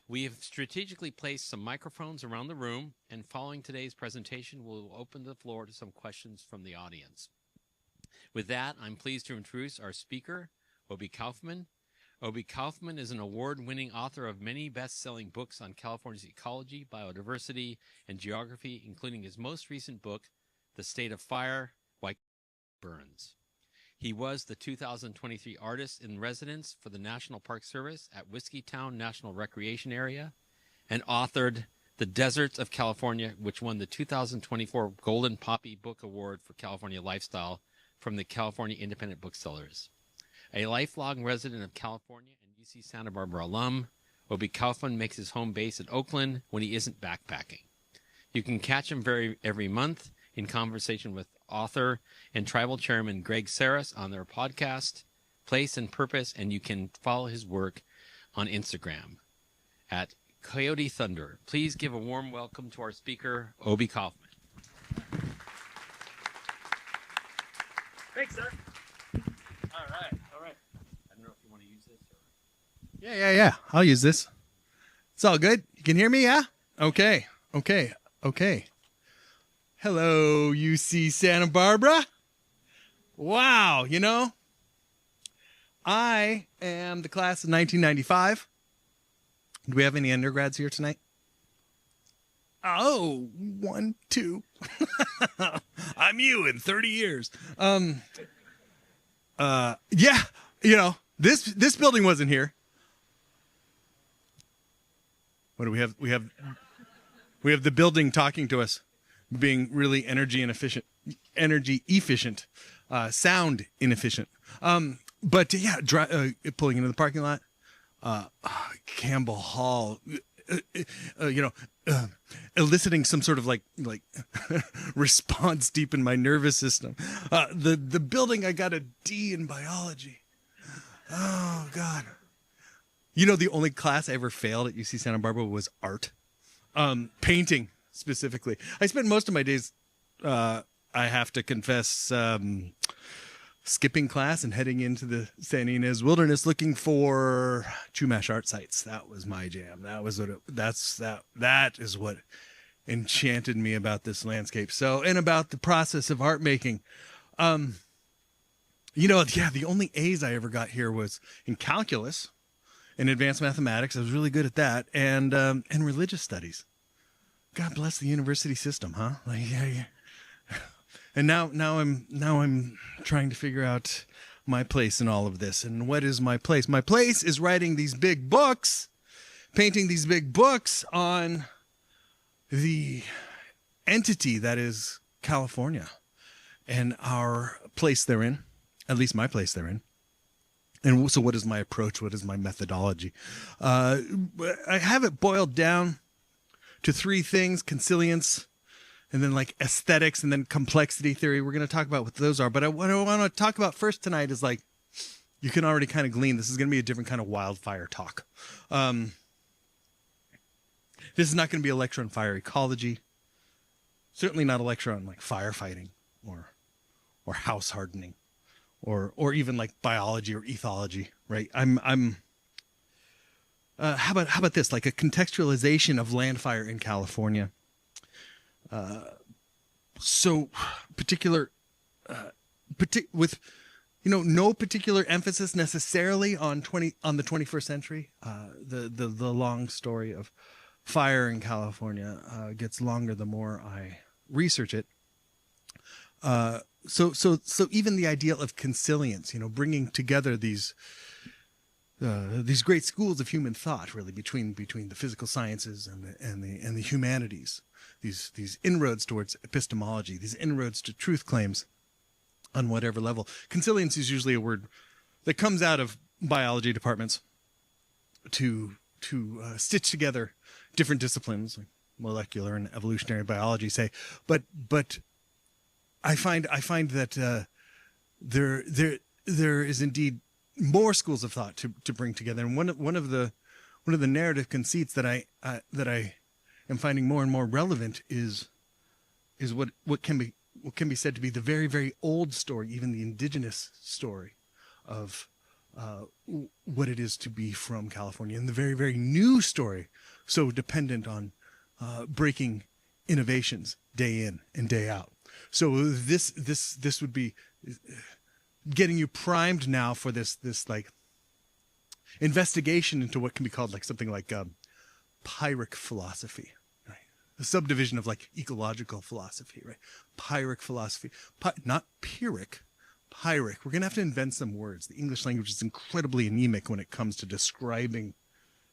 We have strategically placed some microphones around the room, and following today's presentation, we'll open the floor to some questions from the audience. With that, I'm pleased to introduce our speaker, Obi Kaufman. Obi Kaufman is an award-winning author of many best-selling books on California's ecology, biodiversity, and geography, including his most recent book, The State of Fire, Why Burns. He was the 2023 Artist in Residence for the National Park Service at Whiskeytown National Recreation Area and authored The Deserts of California, which won the 2024 Golden Poppy Book Award for California Lifestyle from the California Independent Booksellers. A lifelong resident of California and UC Santa Barbara alum, Obi Kaufman makes his home base in Oakland when he isn't backpacking. You can catch him every month in conversation with author and tribal chairman Greg Saris on their podcast, Place and Purpose, and you can follow his work on Instagram at Coyote Thunder. Please give a warm welcome to our speaker, Obi Kaufman. Thanks, sir. All right. I don't know if you want to use this or... Yeah. I'll use this. It's all good. You can hear me, yeah? Okay. Hello, UC Santa Barbara. Wow, I am the class of 1995. Do we have any undergrads here tonight? Oh, 1, 2. I'm you in 30 years. Yeah, this building wasn't here. What do we have? We have the building talking to us, being really energy efficient, sound inefficient. But yeah, pulling into the parking lot, Campbell Hall, eliciting some sort of like response deep in my nervous system. The building, I got a D in biology. Oh God. The only class I ever failed at UC Santa Barbara was art, painting specifically. I spent most of my days, I have to confess, skipping class and heading into the San Ynez Wilderness looking for Chumash art sites. That was my jam. That is what enchanted me about this landscape. And about the process of art making. The only A's I ever got here was in calculus and advanced mathematics. I was really good at that, and religious studies. God bless the university system, huh? Yeah. And now I'm trying to figure out my place in all of this. And what is my place? My place is writing these big books, painting these big books on the entity that is California and our place therein, at least my place therein. And so what is my approach? What is my methodology? I have it boiled down to 3 things: consilience, and then like aesthetics, and then complexity theory. We're going to talk about what those are. But what I want to talk about first tonight is, like, you can already kind of glean, this is going to be a different kind of wildfire talk. This is not going to be a lecture on fire ecology. Certainly not a lecture on like firefighting or house hardening or even like biology or ethology, right? How about this? Like a contextualization of land fire in California. So particular, with, no particular emphasis necessarily on the 21st century. The long story of fire in California gets longer the more I research it. So even the idea of consilience, bringing together these great schools of human thought, really between the physical sciences and the humanities, these inroads towards epistemology, these inroads to truth claims on whatever level. Consilience is usually a word that comes out of biology departments to stitch together different disciplines, like molecular and evolutionary biology, say, but I find that there is indeed more schools of thought to bring together, and one of the narrative conceits that I am finding more and more relevant is what can be said to be the very, very old story, even the indigenous story of what it is to be from California, and the very, very new story, so dependent on breaking innovations day in and day out. So this would be getting you primed now for this like investigation into what can be called like something like Pyrrhic philosophy, right? A subdivision of like ecological philosophy, right? Pyrrhic philosophy, not Pyrrhic. Pyrrhic. We're going to have to invent some words. The English language is incredibly anemic when it comes to describing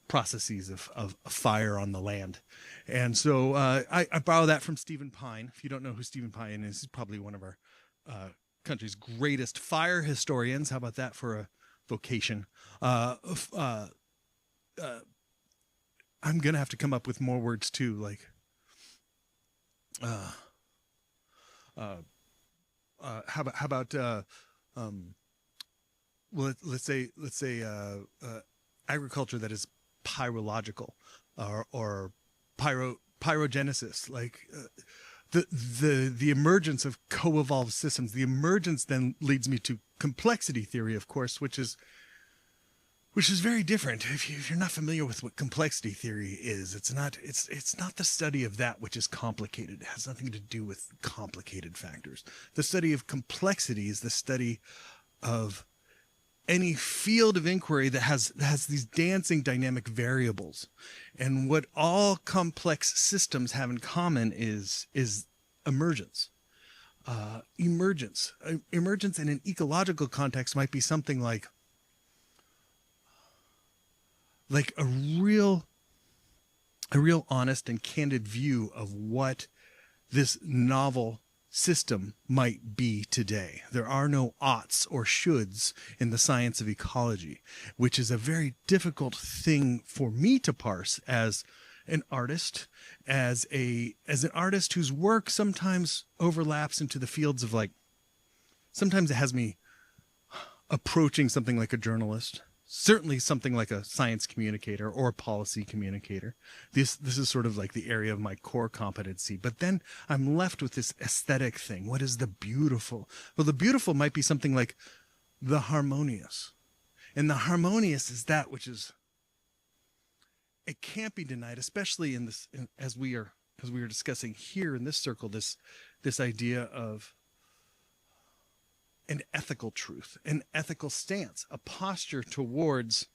processes of fire on the land. And so I borrow that from Stephen Pine. If you don't know who Stephen Pine is, he's probably one of our country's greatest fire historians. How about that for a vocation? I'm going to have to come up with more words too, like how about well, let's say agriculture that is pyrological or pyrogenesis, like the emergence of co-evolved systems. The emergence then leads me to complexity theory, of course, which is very different. If you're not familiar with what complexity theory is, it's not the study of that which is complicated. It has nothing to do with complicated factors. The study of complexity is the study of any field of inquiry that has these dancing dynamic variables. And what all complex systems have in common is emergence. Emergence in an ecological context might be something like a real honest and candid view of what this novel system might be today. There are no oughts or shoulds in the science of ecology, which is a very difficult thing for me to parse as an artist, as an artist whose work sometimes overlaps into the fields of like, sometimes it has me approaching something like a journalist, certainly something like a science communicator or a policy communicator. This is sort of like the area of my core competency. But then I'm left with this aesthetic thing. What is the beautiful? Well, the beautiful might be something like the harmonious. And the harmonious is that which is, it can't be denied, especially in this, as we are discussing here in this circle, this idea of an ethical truth, an ethical stance, a posture towards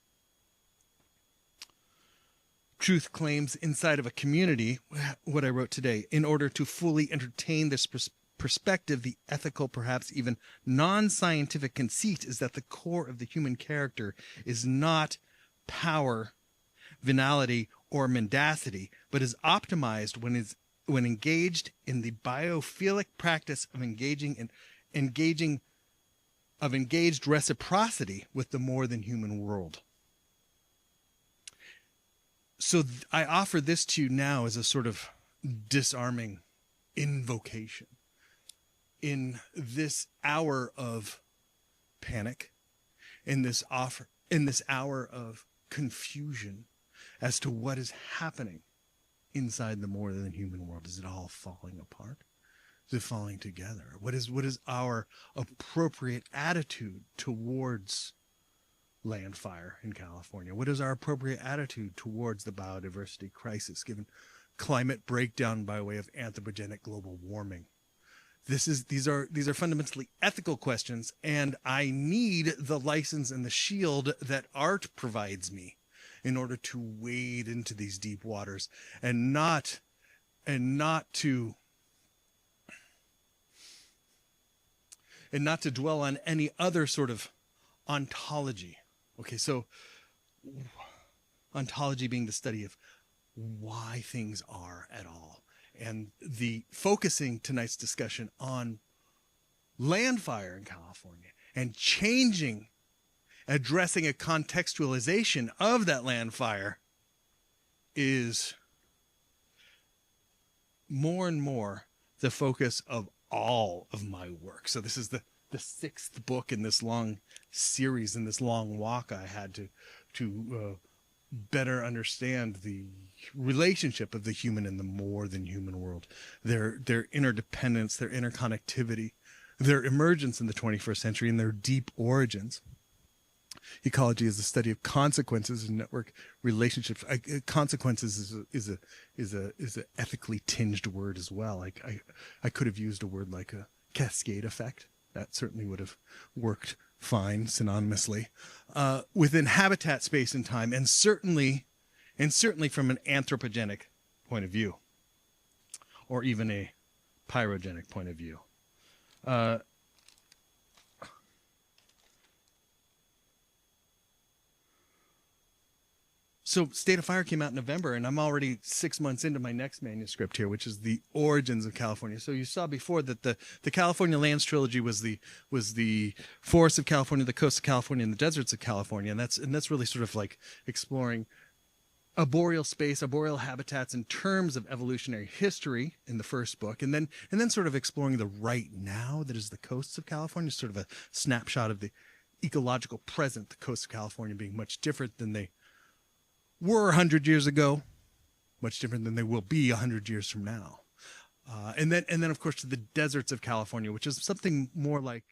truth claims inside of a community. What I wrote today, in order to fully entertain this perspective, the ethical, perhaps even non-scientific conceit is that the core of the human character is not power, venality, or mendacity, but is optimized when engaged in the biophilic practice of engaged reciprocity with the more than human world. So I offer this to you now as a sort of disarming invocation in this hour of panic, in this hour of confusion as to what is happening inside the more than human world. Is it all falling apart? Is it falling together? What is our appropriate attitude towards land fire in California? What is our appropriate attitude towards the biodiversity crisis, given climate breakdown by way of anthropogenic global warming? These are fundamentally ethical questions, and I need the license and the shield that art provides me in order to wade into these deep waters and not to dwell on any other sort of ontology. Okay, so ontology being the study of why things are at all. And the focusing tonight's discussion on land fire in California and addressing a contextualization of that land fire is more and more the focus of all of my work. So this is the sixth book in this long series, in this long walk I had to better understand the relationship of the human and the more than human world, their interdependence, their interconnectivity, their emergence in the 21st century, and their deep origins. ecology is the study of consequences and network relationships. Consequences is a ethically tinged word as well. Like I could have used a word like a cascade effect. That certainly would have worked fine synonymously within habitat, space, and time, and certainly from an anthropogenic point of view, or even a pyrogenic point of view. So State of Fire came out in November, and I'm already 6 months into my next manuscript here, which is the origins of California. So you saw before that the California Lands trilogy was the forests of California, the coasts of California, and the deserts of California, and that's really sort of like exploring arboreal space, arboreal habitats in terms of evolutionary history in the first book, and then sort of exploring the right now that is the coasts of California, sort of a snapshot of the ecological present, the coasts of California being much different than they were 100 years ago, much different than they will be 100 years from now. And then of course to the deserts of California, which is something more like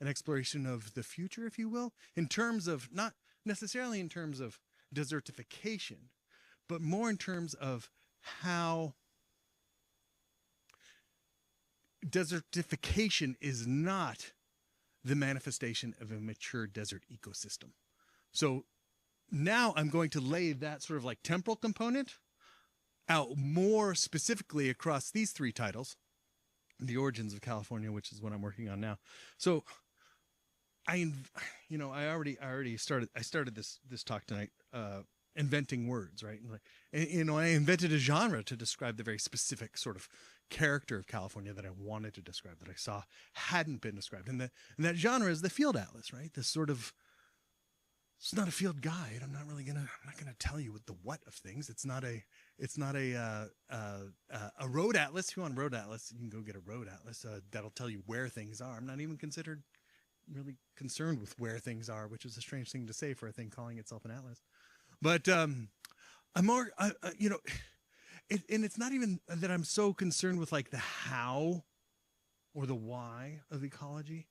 an exploration of the future, if you will, in terms of, not necessarily in terms of desertification, but more in terms of how desertification is not the manifestation of a mature desert ecosystem. So now I'm going to lay that sort of like temporal component out more specifically across these three titles, The Origins of California, which is what I'm working on now. So I started this talk tonight, inventing words, right? And I invented a genre to describe the very specific sort of character of California that I wanted to describe, that I saw hadn't been described. And that genre is the field atlas, right? This sort of, it's not a field guide. I'm not gonna tell you what the what of things. It's not a road atlas. If you want a road atlas, you can go get a road atlas. That'll tell you where things are. I'm not even really concerned with where things are, which is a strange thing to say for a thing calling itself an atlas. But I'm more, and it's not even that I'm so concerned with like the how or the why of ecology.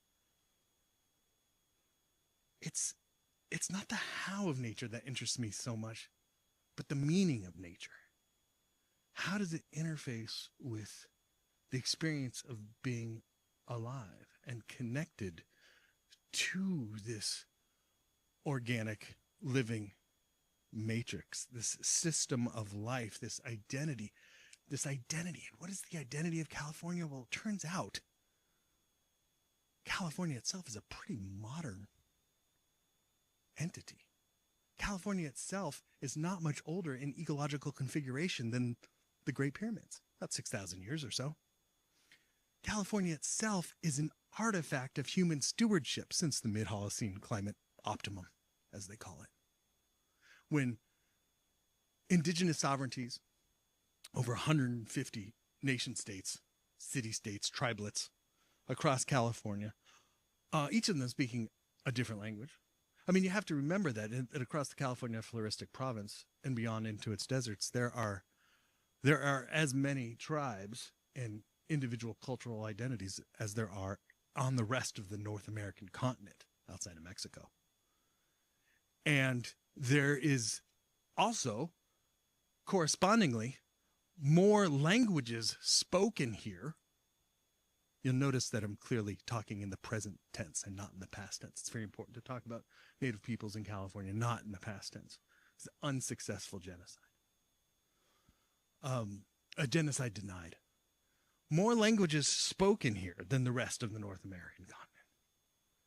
It's not the how of nature that interests me so much, but the meaning of nature. How does it interface with the experience of being alive and connected to this organic living matrix, this system of life, this identity. And what is the identity of California? Well, it turns out California itself is a pretty modern entity. California itself is not much older in ecological configuration than the Great Pyramids, about 6,000 years or so. California itself is an artifact of human stewardship since the mid-Holocene climate optimum, as they call it. When indigenous sovereignties, over 150 nation states, city-states, tribalates across California, each of them speaking a different language. I mean, you have to remember that across the California floristic province and beyond into its deserts, there are as many tribes and individual cultural identities as there are on the rest of the North American continent outside of Mexico. And there is also, correspondingly, more languages spoken here. You'll notice that I'm clearly talking in the present tense and not in the past tense. It's very important to talk about Native peoples in California, not in the past tense. It's an unsuccessful genocide. A genocide denied. More languages spoken here than the rest of the North American continent.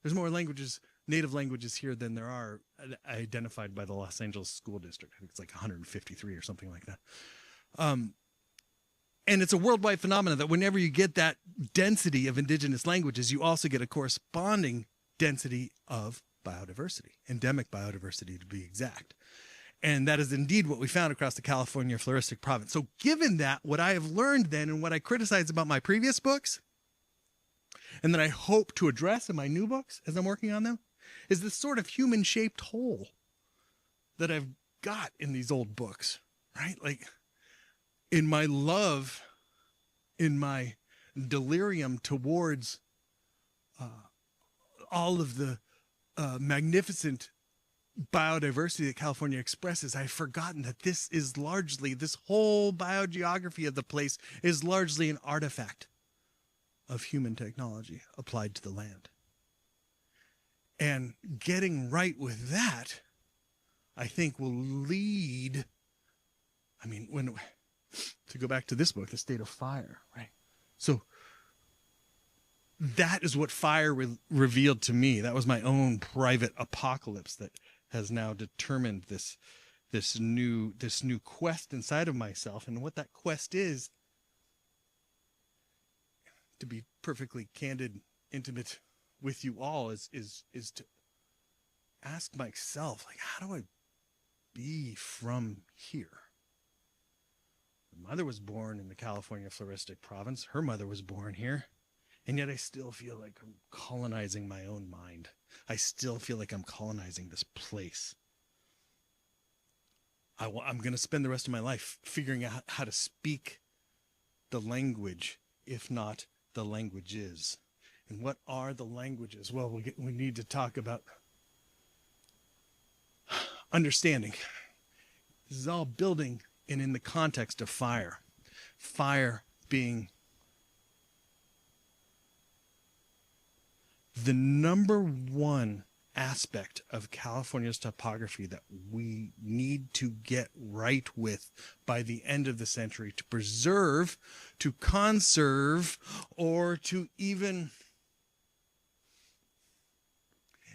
There's more languages, native languages here than there are identified by the Los Angeles School District. I think it's like 153 or something like that. And it's a worldwide phenomenon that whenever you get that density of indigenous languages, you also get a corresponding density of biodiversity, endemic biodiversity to be exact. And that is indeed what we found across the California floristic province. So given that, what I have learned then and what I criticize about my previous books, and that I hope to address in my new books as I'm working on them, is this sort of human-shaped hole that I've got in these old books, right? Like, in my love, in my delirium towards all of the magnificent biodiversity that California expresses, I've forgotten that this whole biogeography of the place is largely an artifact of human technology applied to the land. And getting right with that, I think, will lead, to go back to this book, The State of Fire, right? So that is what fire revealed to me. That was my own private apocalypse that has now determined this new quest inside of myself. And what that quest is, to be perfectly candid, intimate with you all, is to ask myself, like, how do I be from here? My mother was born in the California Floristic Province. Her mother was born here. And yet I still feel like I'm colonizing my own mind. I still feel like I'm colonizing this place. I'm going to spend the rest of my life figuring out how to speak the language, if not the languages. And what are the languages? Well, we need to talk about understanding. This is all building and in the context of fire. Fire being the number one aspect of California's topography that we need to get right with by the end of the century to preserve, to conserve, or to even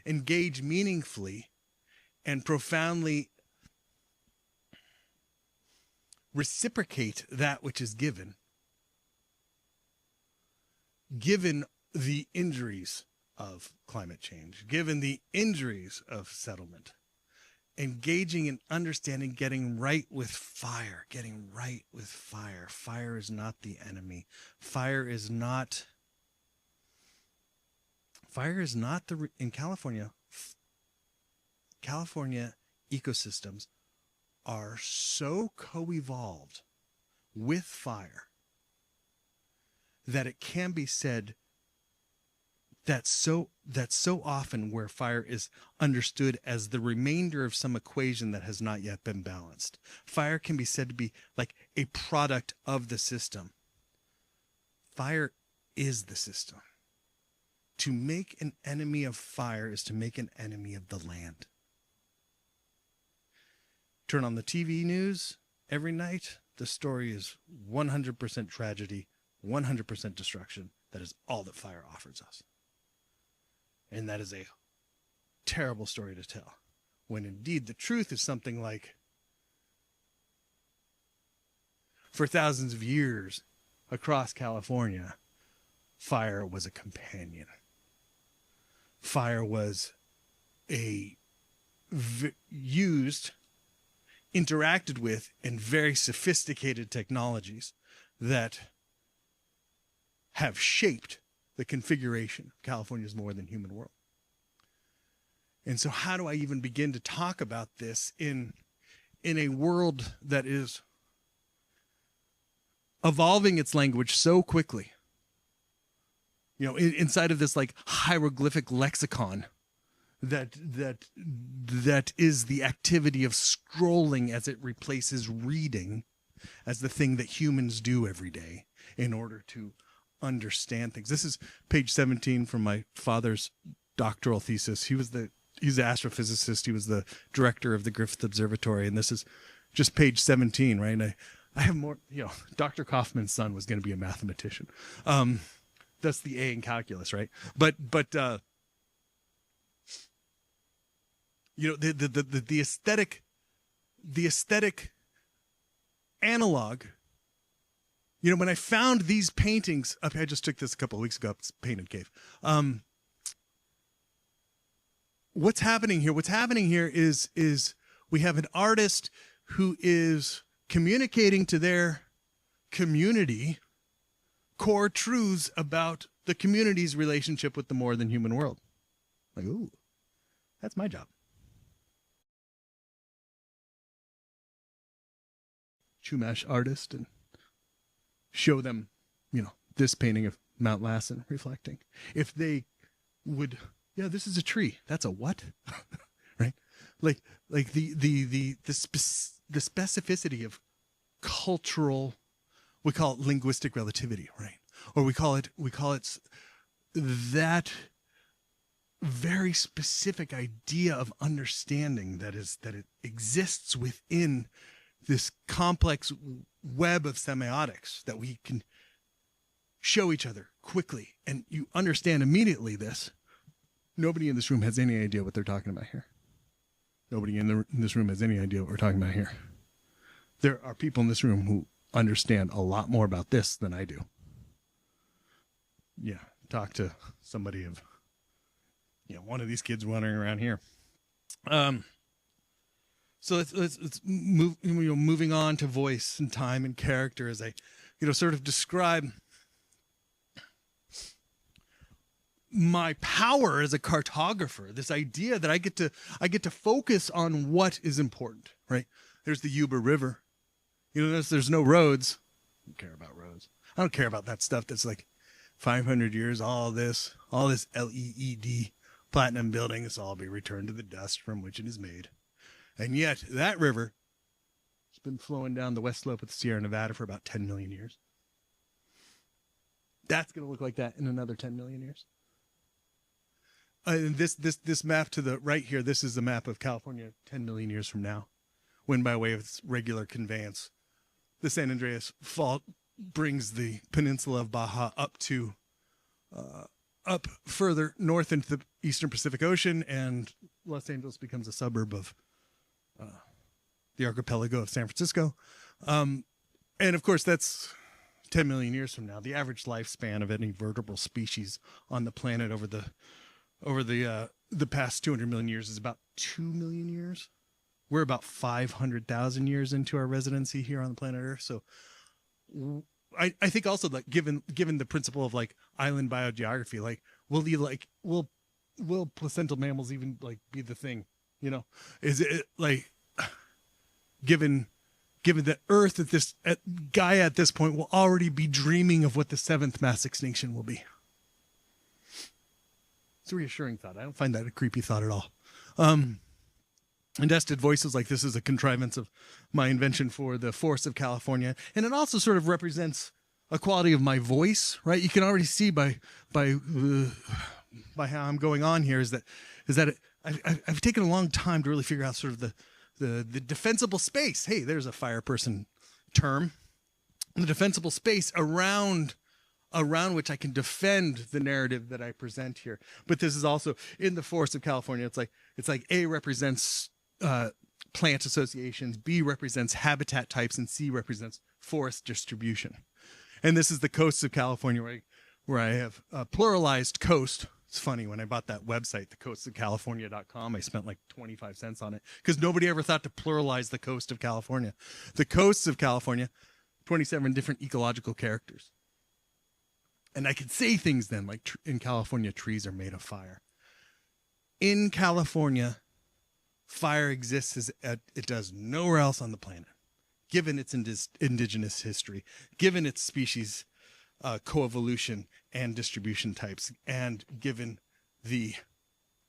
engage meaningfully and profoundly reciprocate that which is given the injuries of climate change, given the injuries of settlement, engaging in understanding, getting right with fire, Fire is not the enemy. In California ecosystems are so co-evolved with fire that it can be said that's so often where fire is understood as the remainder of some equation that has not yet been balanced. Fire can be said to be like a product of the system. Fire is the system. To make an enemy of fire is to make an enemy of the land. Turn on the TV news every night, the story is 100% tragedy, 100% destruction. That is all that fire offers us. And that is a terrible story to tell, when indeed the truth is something like, for thousands of years across California, fire was a companion. Fire was used, interacted with in very sophisticated technologies that have shaped the configuration of California's more than human world. And so how do I even begin to talk about this in a world that is evolving its language so quickly? Inside of this like hieroglyphic lexicon that is the activity of scrolling as it replaces reading as the thing that humans do every day in order to understand things. This is page 17 from my father's doctoral thesis. He's an astrophysicist. He was the director of the Griffith Observatory, and this is just page 17, right? And I have more, Dr. Kaufman's son was going to be a mathematician. That's the A in calculus, right? But the aesthetic analog. When I found these paintings, I just took this a couple of weeks ago. It's Painted Cave. What's happening here? What's happening here is we have an artist who is communicating to their community core truths about the community's relationship with the more than human world. Like, ooh, that's my job. Chumash artist, and show them, this painting of Mount Lassen reflecting. If they would, Yeah, this is a tree. That's a what? Right? Like the specificity of cultural, we call it linguistic relativity, right? Or we call it that very specific idea of understanding that it exists within this complex web of semiotics that we can show each other quickly, and you understand immediately this. Nobody in this room has any idea what they're talking about here. Nobody in this room has any idea what we're talking about here. There are people in this room who understand a lot more about this than I do. Yeah, talk to somebody of, one of these kids wandering around here. So let's move, moving on to voice and time and character as I, sort of describe my power as a cartographer. This idea that I get to focus on what is important, right? There's the Yuba River. Notice there's no roads. I don't care about roads. I don't care about that stuff that's like 500 years, all this LEED platinum building, this all be returned to the dust from which it is made. And yet that river has been flowing down the west slope of the Sierra Nevada for about 10 million years. That's going to look like that in another 10 million years. And this map to the right here, this is the map of California 10 million years from now, when by way of its regular conveyance, the San Andreas Fault brings the peninsula of Baja up further north into the eastern Pacific Ocean, and Los Angeles becomes a suburb of the archipelago of San Francisco. And of course, that's 10 million years from now. The average lifespan of any vertebrate species on the planet over the past 200 million years is about 2 million years. We're about 500,000 years into our residency here on the planet Earth. So I think also, like, given the principle of like island biogeography, like will placental mammals even like be the thing? Is it like given that Earth Gaia at this point will already be dreaming of what the 7th mass extinction will be? It's a reassuring thought. I don't find that a creepy thought at all. Nested voices like this is a contrivance of my invention for the Forest of California, and it also sort of represents a quality of my voice, right? You can already see by how I'm going on here is that I've taken a long time to really figure out sort of the defensible space. Hey, there's a fire person term. The defensible space around which I can defend the narrative that I present here. But this is also in the Forest of California. It's like A represents plant associations, B represents habitat types, and C represents forest distribution. And this is the coasts of California where I have pluralized coast. It's funny, when I bought that website, thecoastsofcalifornia.com, I spent like 25 cents on it because nobody ever thought to pluralize the coast of California. The coasts of California, 27 different ecological characters. And I could say things then, like in California, trees are made of fire. In California, fire exists as it does nowhere else on the planet, given its indigenous history, given its species coevolution and distribution types, and given the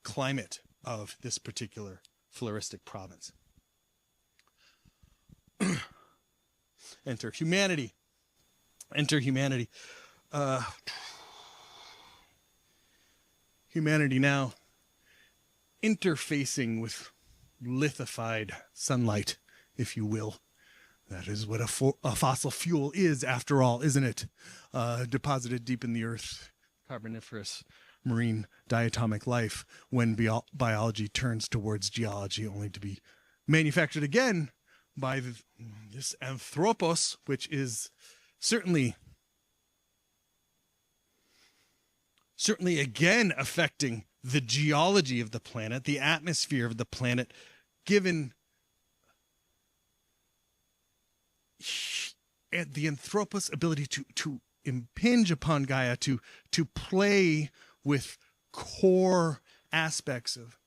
climate of this particular floristic province. Enter humanity. Enter humanity. Humanity now interfacing with lithified sunlight, if you will. That is what a fossil fuel is, after all, isn't it? Deposited deep in the earth, carboniferous marine diatomic life, when biology turns towards geology, only to be manufactured again by this anthropos, which is certainly again affecting the geology of the planet, the atmosphere of the planet, given the anthropos' ability to impinge upon Gaia, to play with core aspects of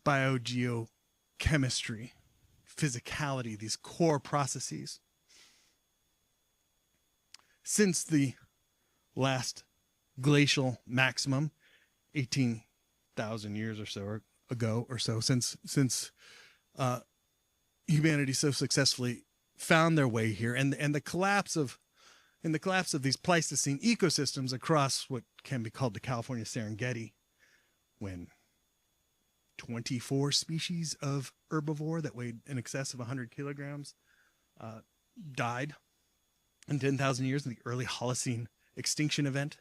biogeochemistry, physicality, these core processes. Since the last glacial maximum 18,000 years or so ago or so since humanity so successfully found their way here, and the collapse of these Pleistocene ecosystems across what can be called the California Serengeti, when 24 species of herbivore that weighed in excess of 100 kilograms died in 10,000 years in the early Holocene extinction event.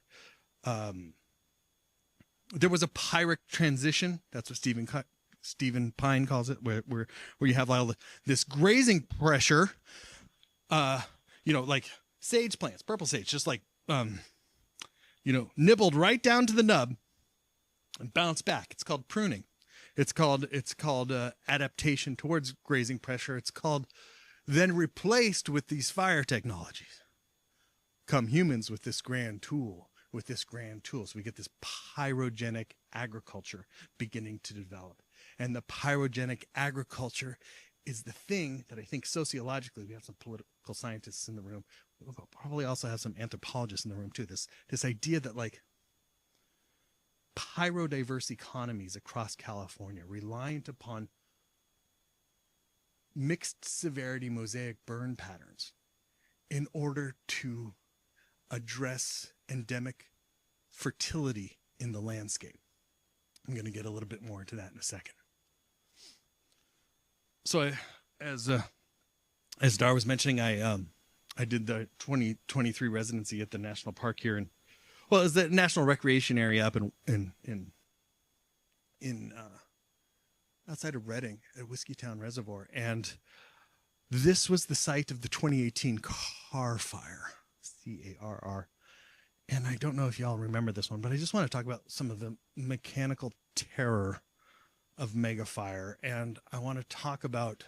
There was a Pyrrhic transition. That's what Stephen Pine calls it, where you have all this grazing pressure, like sage plants, purple sage, just like, nibbled right down to the nub and bounced back. It's called pruning. It's called adaptation towards grazing pressure. It's called then replaced with these fire technologies. Come humans with this grand tool. So we get this pyrogenic agriculture beginning to develop. And the pyrogenic agriculture is the thing that I think sociologically, we have some political scientists in the room. We'll probably also have some anthropologists in the room too. This idea that like pyrodiverse economies across California, reliant upon mixed severity mosaic burn patterns in order to address endemic fertility in the landscape. I'm going to get a little bit more into that in a second. So as Dar was mentioning, I did the 2023 residency at the national park here, and well, it's the national recreation area up in outside of Redding at Whiskey Town Reservoir, and this was the site of the 2018 Carr Fire, CARR. And I don't know if y'all remember this one, but I just want to talk about some of the mechanical terror of mega fire, and I want to talk about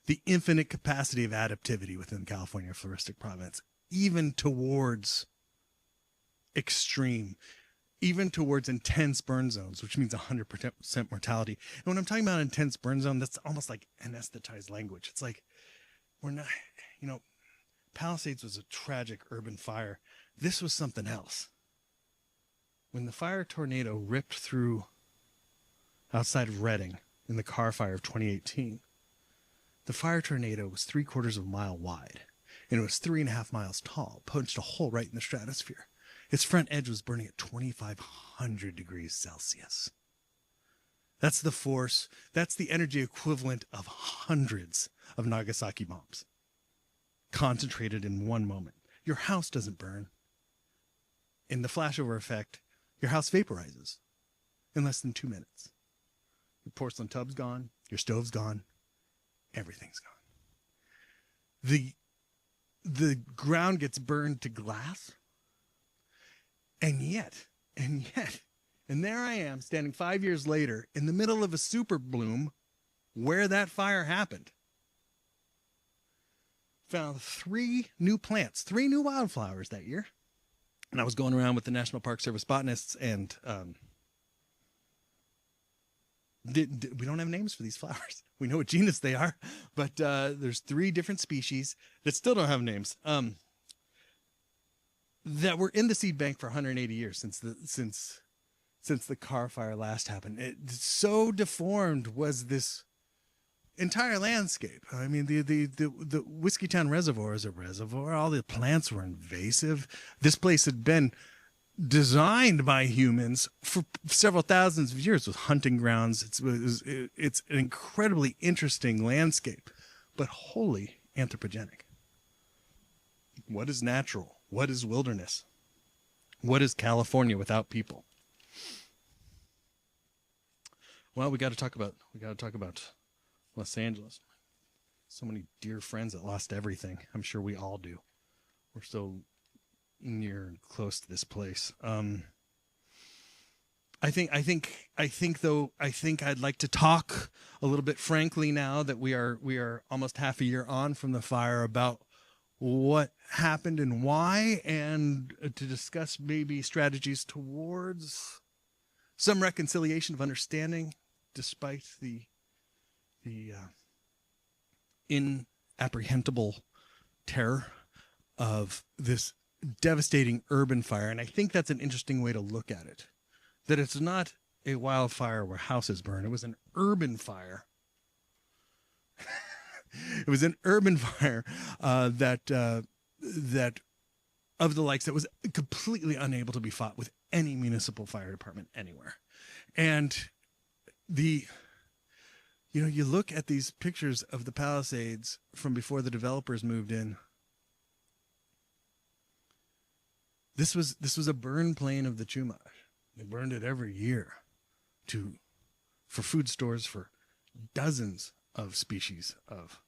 the infinite capacity of adaptivity within California floristic province, even towards extreme, even towards intense burn zones, which means 100% mortality. And when I'm talking about intense burn zone, that's almost like anesthetized language. It's like, we're not, Palisades was a tragic urban fire. This was something else. When the fire tornado ripped through outside of Redding in the Carr Fire of 2018, the fire tornado was 3/4 of a mile wide, and it was 3.5 miles tall, punched a hole right in the stratosphere. Its front edge was burning at 2,500 degrees Celsius. That's the force, that's the energy equivalent of hundreds of Nagasaki bombs, concentrated in one moment. Your house doesn't burn. In the flashover effect, your house vaporizes in less than 2 minutes. Your porcelain tub's gone, your stove's gone, everything's gone. The ground gets burned to glass, and there I am standing 5 years later in the middle of a super bloom where that fire happened. Found 3 new plants, 3 new wildflowers that year. And I was going around with the National Park Service botanists, and we don't have names for these flowers. We know what genus they are, but there's 3 different species that still don't have names, that were in the seed bank for 180 years since the Carr Fire last happened. So deformed was this entire landscape. I mean, the Whiskey Town Reservoir is a reservoir. All the plants were invasive. This place had been designed by humans for several thousands of years with hunting grounds. It's an incredibly interesting landscape, but wholly anthropogenic. What is natural? What is wilderness? What is California without people? Well, we got to talk about Los Angeles. So many dear friends that lost everything. I'm sure we all do. We're so near and close to this place. I think I'd like to talk a little bit frankly now that we are almost half a year on from the fire about what happened and why, and to discuss maybe strategies towards some reconciliation of understanding despite the inapprehendable terror of this devastating urban fire. And I think that's an interesting way to look at it, that it's not a wildfire where houses burn. It was an urban fire. It was an urban fire that of the likes that was completely unable to be fought with any municipal fire department anywhere. And you look at these pictures of the Palisades from before the developers moved in. This was a burn plain of the Chumash. They burned it every year for food stores for dozens of species of.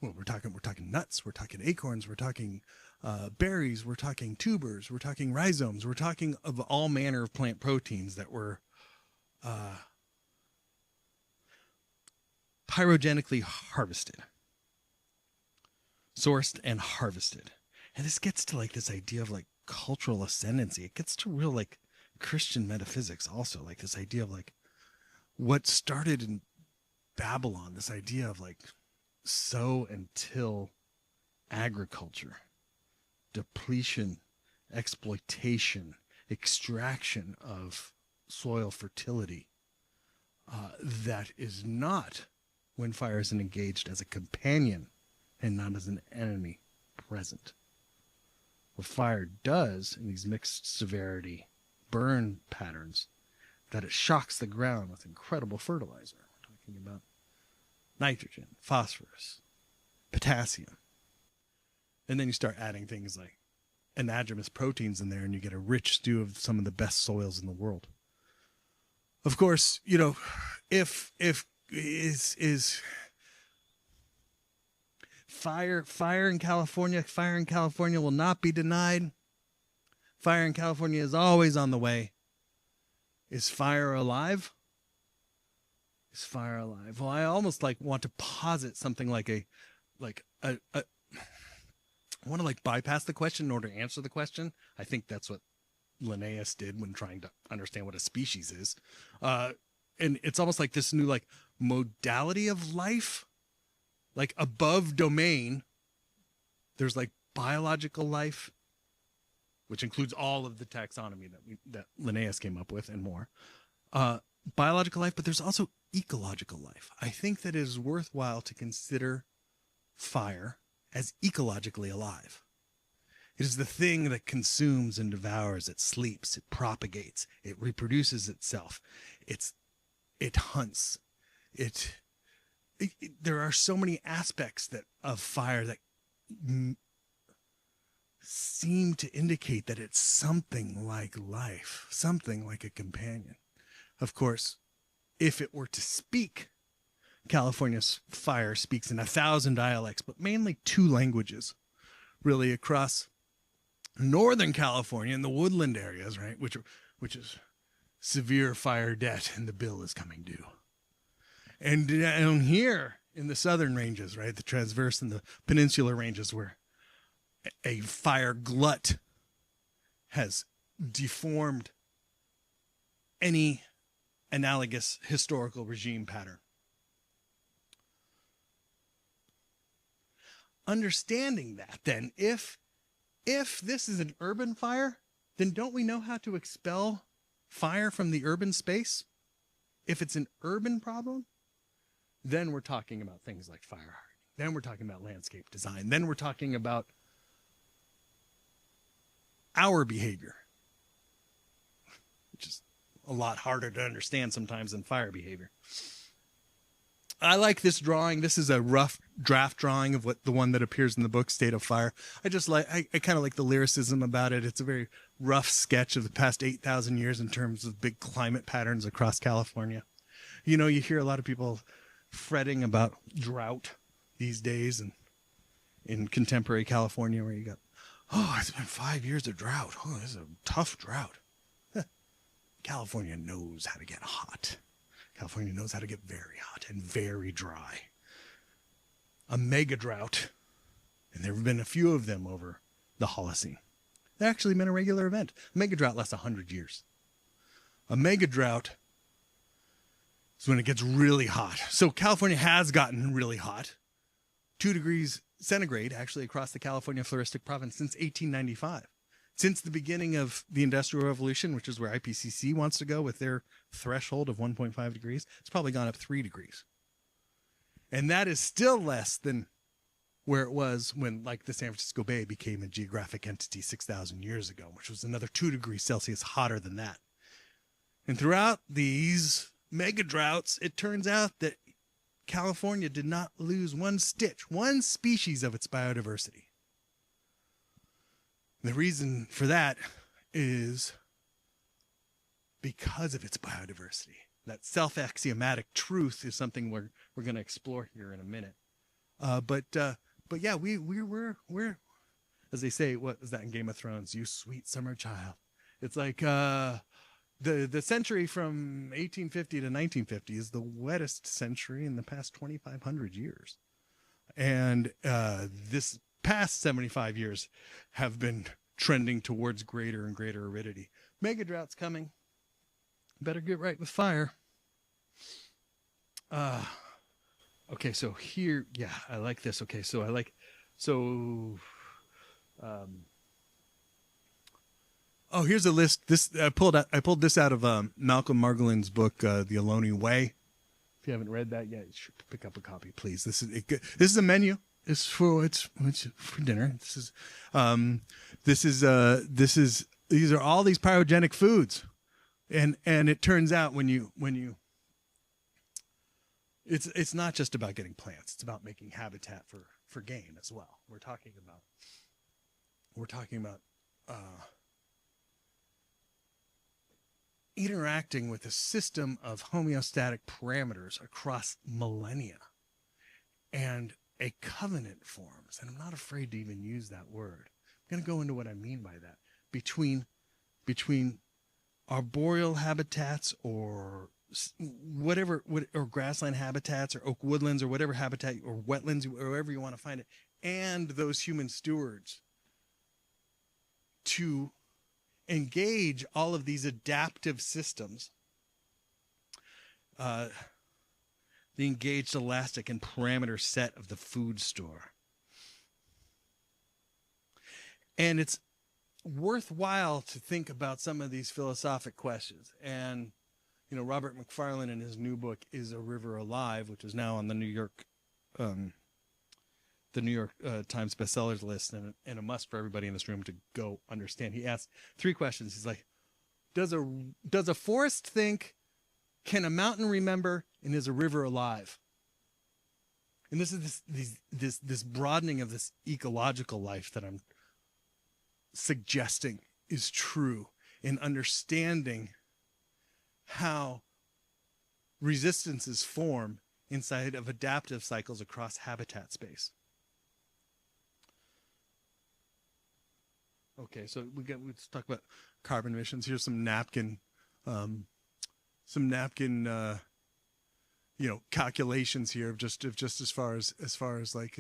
Well, we're talking nuts, we're talking acorns, we're talking berries, we're talking tubers, we're talking rhizomes, we're talking of all manner of plant proteins that were pyrogenically harvested, sourced and harvested. And this gets to like this idea of like cultural ascendancy. It gets to real like Christian metaphysics also, like this idea of like what started in Babylon, this idea of like sow and till agriculture, depletion, exploitation, extraction of soil fertility, that is not, when fire isn't engaged, as a companion and not as an enemy present. What fire does in these mixed severity burn patterns, that it shocks the ground with incredible fertilizer. We're talking about nitrogen, phosphorus, potassium. And then you start adding things like anadromous proteins in there, and you get a rich stew of some of the best soils in the world. Of course, if fire in California will not be denied. Fire in California is always on the way. Is fire alive? Is fire alive? Well, I almost want to posit something like I want to bypass the question in order to answer the question. I think that's what Linnaeus did when trying to understand what a species is. And it's almost like this new modality of life, above domain. There's biological life, which includes all of the taxonomy that Linnaeus came up with and more. Biological life, but there's also ecological life. I think that it is worthwhile to consider fire as ecologically alive. It is the thing that consumes and devours. It sleeps, it propagates, it reproduces itself. It hunts. There are so many aspects of fire that seem to indicate that it's something like life, something like a companion. Of course, if it were to speak, California's fire speaks in 1,000 dialects, but mainly 2 languages, really, across Northern California and the woodland areas, right? Which is severe fire debt, and the bill is coming due. And down here in the southern ranges, right, the transverse and the peninsular ranges, where a fire glut has deformed any analogous historical regime pattern. Understanding that, then, if this is an urban fire, then don't we know how to expel fire from the urban space? If it's an urban problem, then we're talking about things like fire hardening. Then we're talking about landscape design. Then we're talking about our behavior, which is a lot harder to understand sometimes than fire behavior. I like this drawing. This is a rough draft drawing of the one that appears in the book, State of Fire. I kind of like the lyricism about it. It's a very rough sketch of the past 8,000 years in terms of big climate patterns across California. You hear a lot of people fretting about drought these days, and in contemporary California, where you got, it's been 5 years of drought. Oh, this is a tough drought. California knows how to get hot. California knows how to get very hot and very dry. A mega drought, and there have been a few of them over the Holocene. They've actually been a regular event. A mega drought lasts 100 years. A mega drought is when it gets really hot. So California has gotten really hot. 2 degrees centigrade actually across the California floristic province since 1895. Since the beginning of the Industrial Revolution, which is where IPCC wants to go with their threshold of 1.5 degrees, it's probably gone up 3 degrees. And that is still less than where it was when, like, the San Francisco Bay became a geographic entity 6,000 years ago, which was another 2 degrees Celsius hotter than that. And throughout these mega droughts, it turns out that California did not lose one species of its biodiversity. The reason for that is because of its biodiversity. That self-axiomatic truth is something we're going to explore here in a minute. But yeah, we're as they say, what is that in Game of Thrones? You sweet summer child. It's like the century from 1850 to 1950 is the wettest century in the past 2,500 years, and this past 75 years have been trending towards greater and greater aridity. Mega droughts coming. Better get right with fire. Okay, so here, yeah, I like this. Okay, so here's a list. I pulled this out of Malcolm Margolin's book, The Ohlone Way. If you haven't read that yet, you should pick up a copy, please. This is a menu. It's for dinner. These are all these pyrogenic foods, and it turns out when you it's not just about getting plants. It's about making habitat for game as well. We're talking about interacting with a system of homeostatic parameters across millennia, and a covenant forms. And I'm not afraid to even use that word. I'm going to go into what I mean by that. Between arboreal habitats or whatever, or grassland habitats or oak woodlands or whatever habitat, or wetlands, or wherever you want to find it, and those human stewards, to engage all of these adaptive systems, the engaged elastic and parameter set of the food store. And it's worthwhile to think about some of these philosophic questions. And Robert McFarlane in his new book, Is a River Alive, which is now on the New York Times bestsellers list, and a must for everybody in this room to go understand. He asks 3 questions. He's like, does a forest think? Can a mountain remember? And is a river alive? And this is this broadening of this ecological life that I'm suggesting is true in understanding how resistances form inside of adaptive cycles across habitat space. Okay, so let's talk about carbon emissions. Here's some napkin calculations here of just as far as like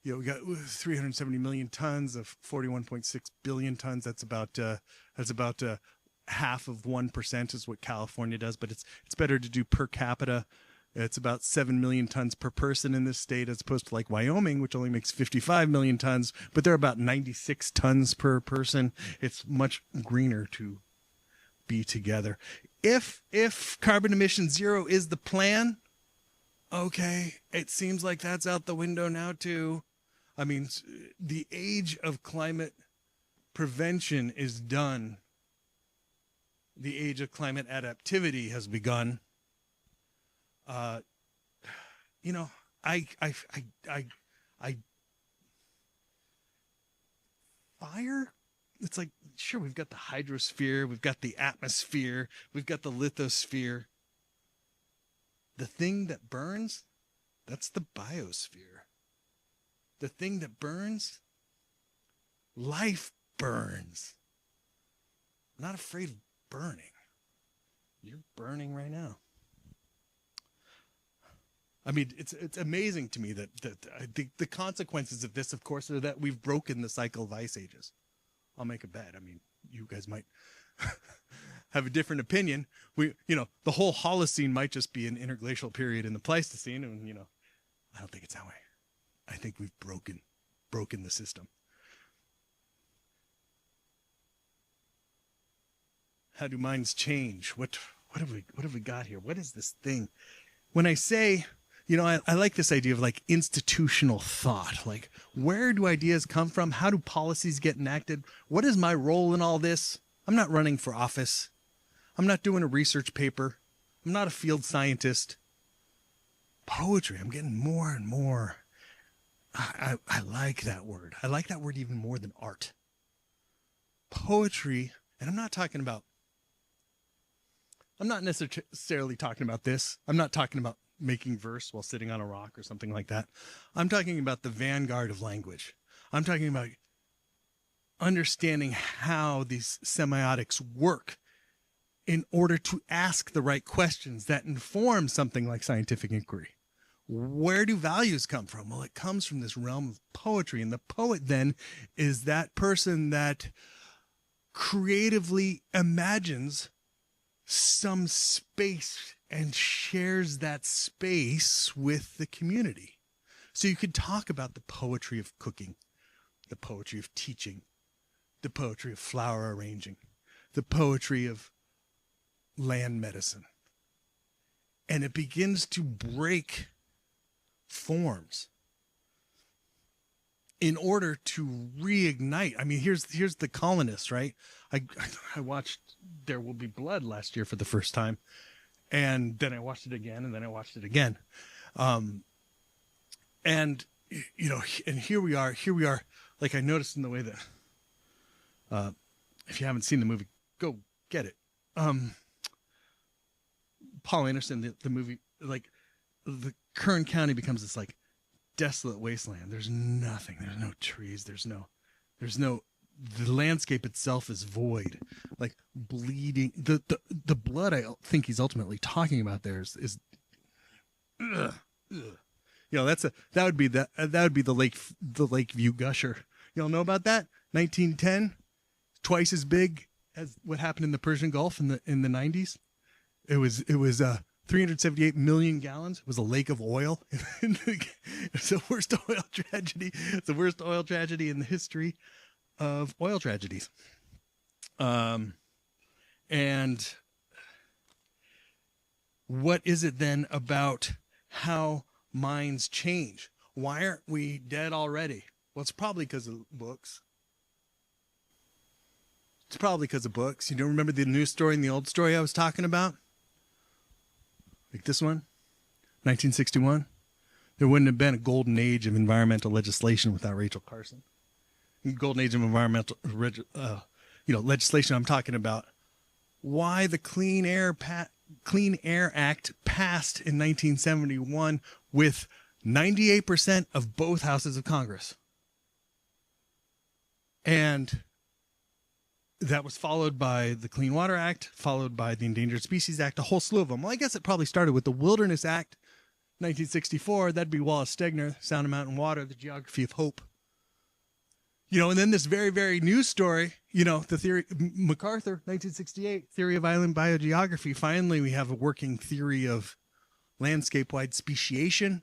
we got 370 million tons of 41.6 billion tons. That's about half of 1% is what California does, but it's better to do per capita. It's about 7 million tons per person in this state, as opposed to like Wyoming, which only makes 55 million tons, but they're about 96 tons per person. It's much greener to be together. If carbon emission zero is the plan, okay, it seems like that's out the window now too. I mean, the age of climate prevention is done. The age of climate adaptivity has begun. Fire, it's like, sure, we've got the hydrosphere, we've got the atmosphere, we've got the lithosphere. The thing that burns, that's the biosphere. The thing that burns, life burns. I'm not afraid of burning. You're burning right now. I mean, it's amazing to me that the consequences of this, of course, are that we've broken the cycle of ice ages. I'll make a bet. I mean, you guys might have a different opinion. The whole Holocene might just be an interglacial period in the Pleistocene, and I don't think it's that way. I think we've broken the system. How do minds change? What have we got here? What is this thing? When I say, I like this idea of like institutional thought. Like, where do ideas come from? How do policies get enacted? What is my role in all this? I'm not running for office. I'm not doing a research paper. I'm not a field scientist. Poetry, I'm getting more and more. I like that word. I like that word even more than art. Poetry, and I'm not necessarily talking about this. I'm not talking about making verse while sitting on a rock or something like that. I'm talking about the vanguard of language. I'm talking about understanding how these semiotics work in order to ask the right questions that inform something like scientific inquiry. Where do values come from? Well, it comes from this realm of poetry. And the poet then is that person that creatively imagines some space and shares that space with the community. So you could talk about the poetry of cooking, the poetry of teaching, the poetry of flower arranging, the poetry of land medicine. And it begins to break forms in order to reignite. I mean, here's the colonists, right? I watched There Will Be Blood last year for the first time, and then I watched it again, and then I watched it again. And here we are. Like, I noticed in the way that, if you haven't seen the movie, go get it. Paul Anderson, the movie, like, the Kern County becomes this like desolate wasteland. There's nothing. There's no trees. There's no, the landscape itself is void, like bleeding. The blood I think he's ultimately talking about there is ugh. That would be the Lakeview gusher. Y'all know about that? 1910, twice as big as what happened in the Persian Gulf in the 90s. It was 378 million gallons. It was a lake of oil. It's the worst oil tragedy. It's the worst oil tragedy in the history of oil tragedies. And what is it then about how minds change? Why aren't we dead already? Well, it's probably because of books. You don't remember the new story and the old story I was talking about? Like this one, 1961. There wouldn't have been a golden age of environmental legislation without Rachel Carson. Golden age of environmental legislation. I'm talking about why the Clean Air Act passed in 1971 with 98% of both houses of Congress. And that was followed by the Clean Water Act, followed by the Endangered Species Act, a whole slew of them. Well, I guess it probably started with the Wilderness Act, 1964. That'd be Wallace Stegner, Sound of Mountain Water, the Geography of Hope. And then this very, very new story, the theory, MacArthur, 1968, Theory of Island Biogeography. Finally, we have a working theory of landscape-wide speciation.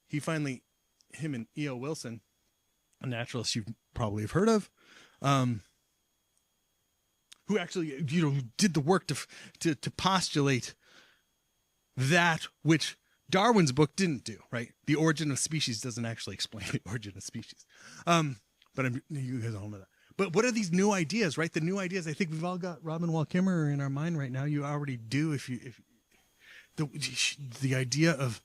Him and E.O. Wilson, a naturalist you probably have heard of, who actually, did the work to postulate that which Darwin's book didn't do, right? The Origin of Species doesn't actually explain the origin of species. But you guys all know that. But what are these new ideas, right? The new ideas, I think we've all got Robin Wall Kimmerer in our mind right now. You already do if the idea of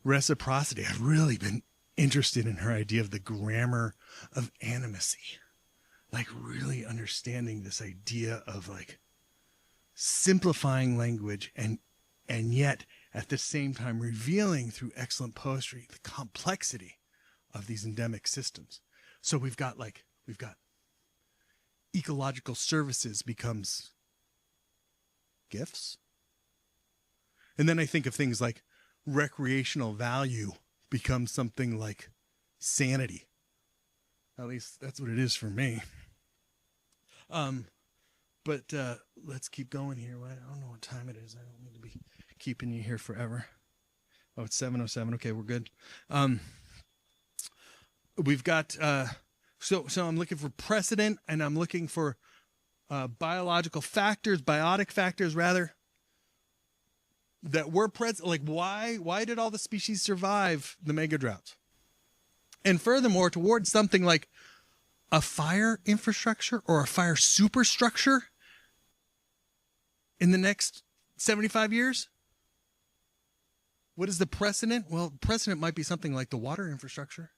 reciprocity. I've really been interested in her idea of the grammar of animacy. Like really understanding this idea of like simplifying language and yet at the same time revealing through excellent poetry the complexity of these endemic systems. So we've got ecological services becomes gifts. And then I think of things like recreational value becomes something like sanity. At least that's what it is for me. But let's keep going here. I don't know what time it is. I don't need to be keeping you here forever. Oh, it's 7:07. Okay, we're good. we've got so I'm looking for precedent, and I'm looking for biological factors, biotic factors rather, that were present. Like why did all the species survive the mega droughts? And furthermore, towards something like a fire infrastructure or a fire superstructure in the next 75 years? What is the precedent? Well, precedent might be something like the water infrastructure.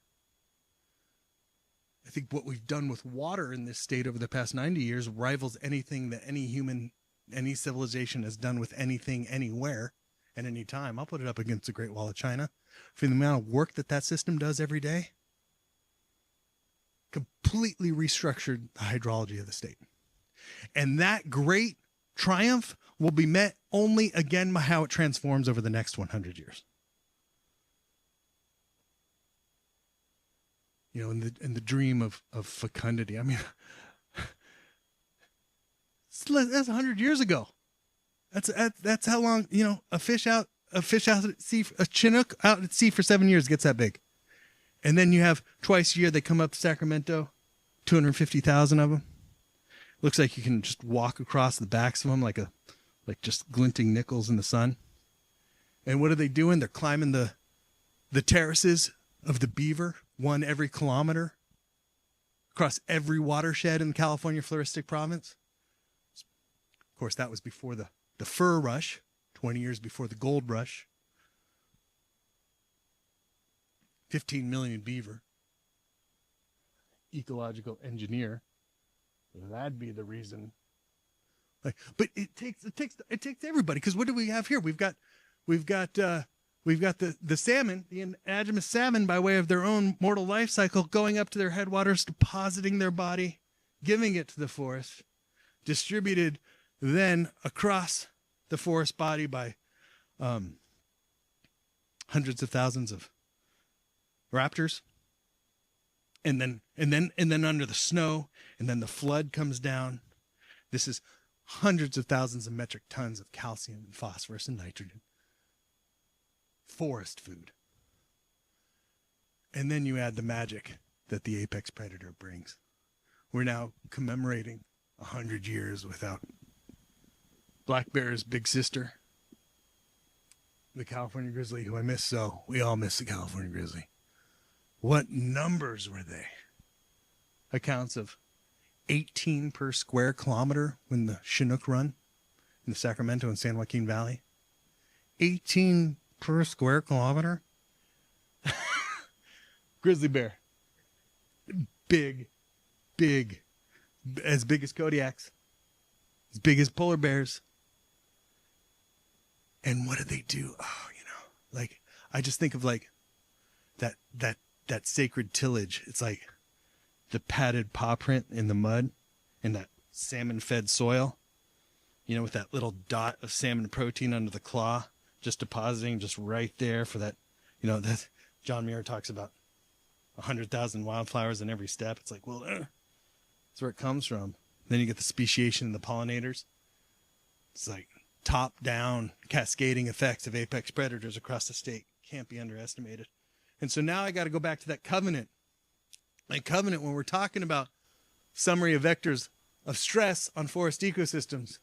I think what we've done with water in this state over the past 90 years rivals anything that any civilization has done with anything, anywhere, at any time. I'll put it up against the Great Wall of China. For the amount of work that system does every day, completely restructured the hydrology of the state. And that great triumph will be met only again by how it transforms over the next 100 years. You know, in the dream of fecundity. I mean, that's 100 years ago. That's how long, you know, a fish out at sea, a Chinook out at sea for 7 years gets that big. And then you have twice a year they come up to Sacramento, 250,000 of them. Looks like you can just walk across the backs of them like just glinting nickels in the sun. And what are they doing? They're climbing the terraces of the beaver, one every kilometer, across every watershed in the California floristic province. Of course, that was before the fur rush, 20 years before the gold rush. 15 million beaver. Ecological engineer. That'd be the reason. But it takes everybody, because what do we have here? We've got the salmon, the anadromous salmon, by way of their own mortal life cycle, going up to their headwaters, depositing their body, giving it to the forest, distributed then across the forest body by hundreds of thousands of raptors, and then under the snow, and then the flood comes down. This is hundreds of thousands of metric tons of calcium and phosphorus and nitrogen. Forest food. And then you add the magic that the apex predator brings. We're now commemorating 100 years without black bear's big sister, the California grizzly, who I miss so. We all miss the California grizzly. What numbers were they? Accounts of 18 per square kilometer when the Chinook run in the Sacramento and San Joaquin Valley. 18 per square kilometer. Grizzly bear. Big. As big as Kodiaks. As big as polar bears. And what do they do? Oh, you know, like, I just think of like that sacred tillage. It's like the padded paw print in the mud and that salmon fed soil, you know, with that little dot of salmon protein under the claw, just depositing just right there for that, you know, that John Muir talks about 100,000 wildflowers in every step. It's like, well, that's where it comes from. Then you get the speciation and the pollinators. It's like top down cascading effects of apex predators across the state. Can't be underestimated. And so now I got to go back to that covenant. Like covenant, when we're talking about summary of vectors of stress on forest ecosystems.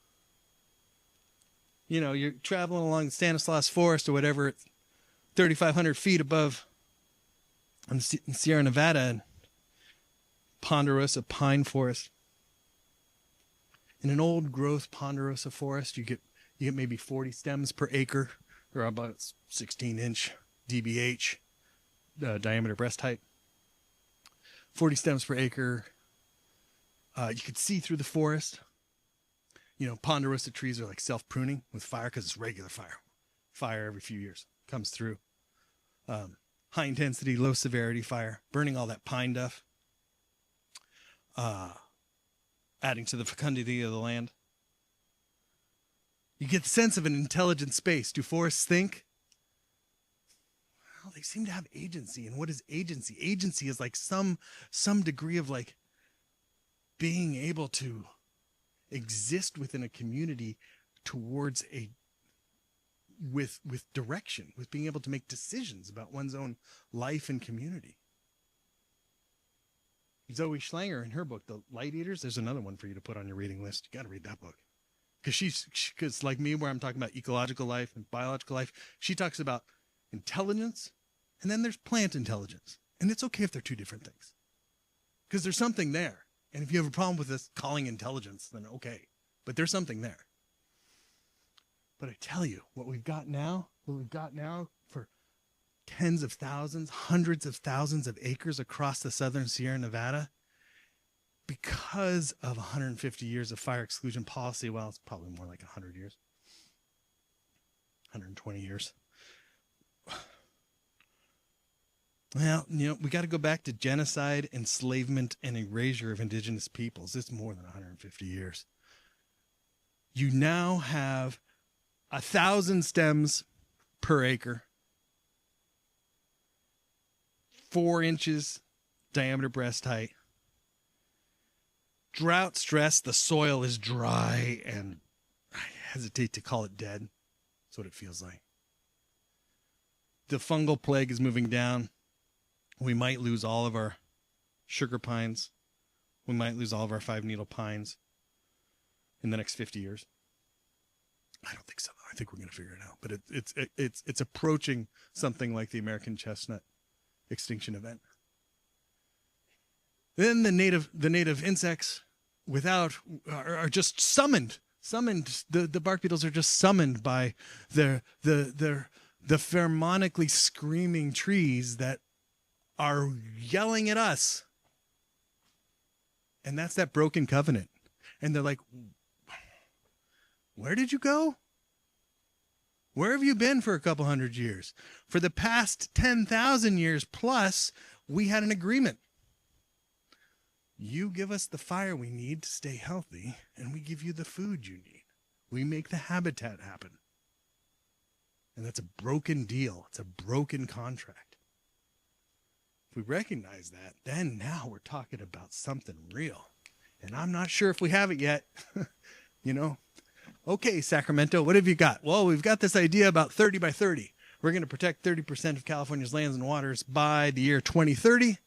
You know, you're traveling along the Stanislaus Forest or whatever, it's 3,500 feet above in Sierra Nevada, and ponderosa pine forest. In an old growth ponderosa forest, you get maybe 40 stems per acre, or about 16-inch DBH, diameter breast height. 40 stems per acre. You could see through the forest. You know, ponderosa trees are like self-pruning with fire because it's regular fire. Fire every few years comes through. High intensity, low severity fire, burning all that pine duff. Adding to the fecundity of the land. You get the sense of an intelligent space. Do forests think? Well, they seem to have agency. And what is agency? Agency is like some degree of like being able to exist within a community towards with direction, with being able to make decisions about one's own life and community. Zoe Schlanger in her book, The Light Eaters, there's another one for you to put on your reading list. You got to read that book. Because like me, where I'm talking about ecological life and biological life, she talks about intelligence, and then there's plant intelligence. And it's okay if they're two different things. Because there's something there. And if you have a problem with this calling intelligence, then okay. But there's something there. But I tell you, what we've got now for tens of thousands, hundreds of thousands of acres across the southern Sierra Nevada, because of 150 years of fire exclusion policy, well, it's probably more like 100 years, 120 years. Well, we got to go back to genocide, enslavement, and erasure of indigenous peoples. It's more than 150 years. You now have 1,000 stems per acre, 4 inches diameter breast height. Drought stress, the soil is dry, and I hesitate to call it dead. That's what it feels like. The fungal plague is moving down. We might lose all of our sugar pines. We might lose all of our 5-needle pines in the next 50 years. I don't think so. I think we're going to figure it out. But it's approaching something like the American chestnut extinction event. Then the native insects are just summoned. The bark beetles are just summoned by the pheromonically screaming trees that are yelling at us. And that's that broken covenant. And they're like, where did you go? Where have you been for a couple hundred years? For the past 10,000 years plus, we had an agreement. You give us the fire we need to stay healthy, and we give you the food you need. We make the habitat happen. And that's a broken deal. It's a broken contract. If we recognize that, then now we're talking about something real. And I'm not sure if we have it yet. Okay, Sacramento, what have you got? Well, we've got this idea about 30 by 30. We're going to protect 30% of California's lands and waters by the year 2030.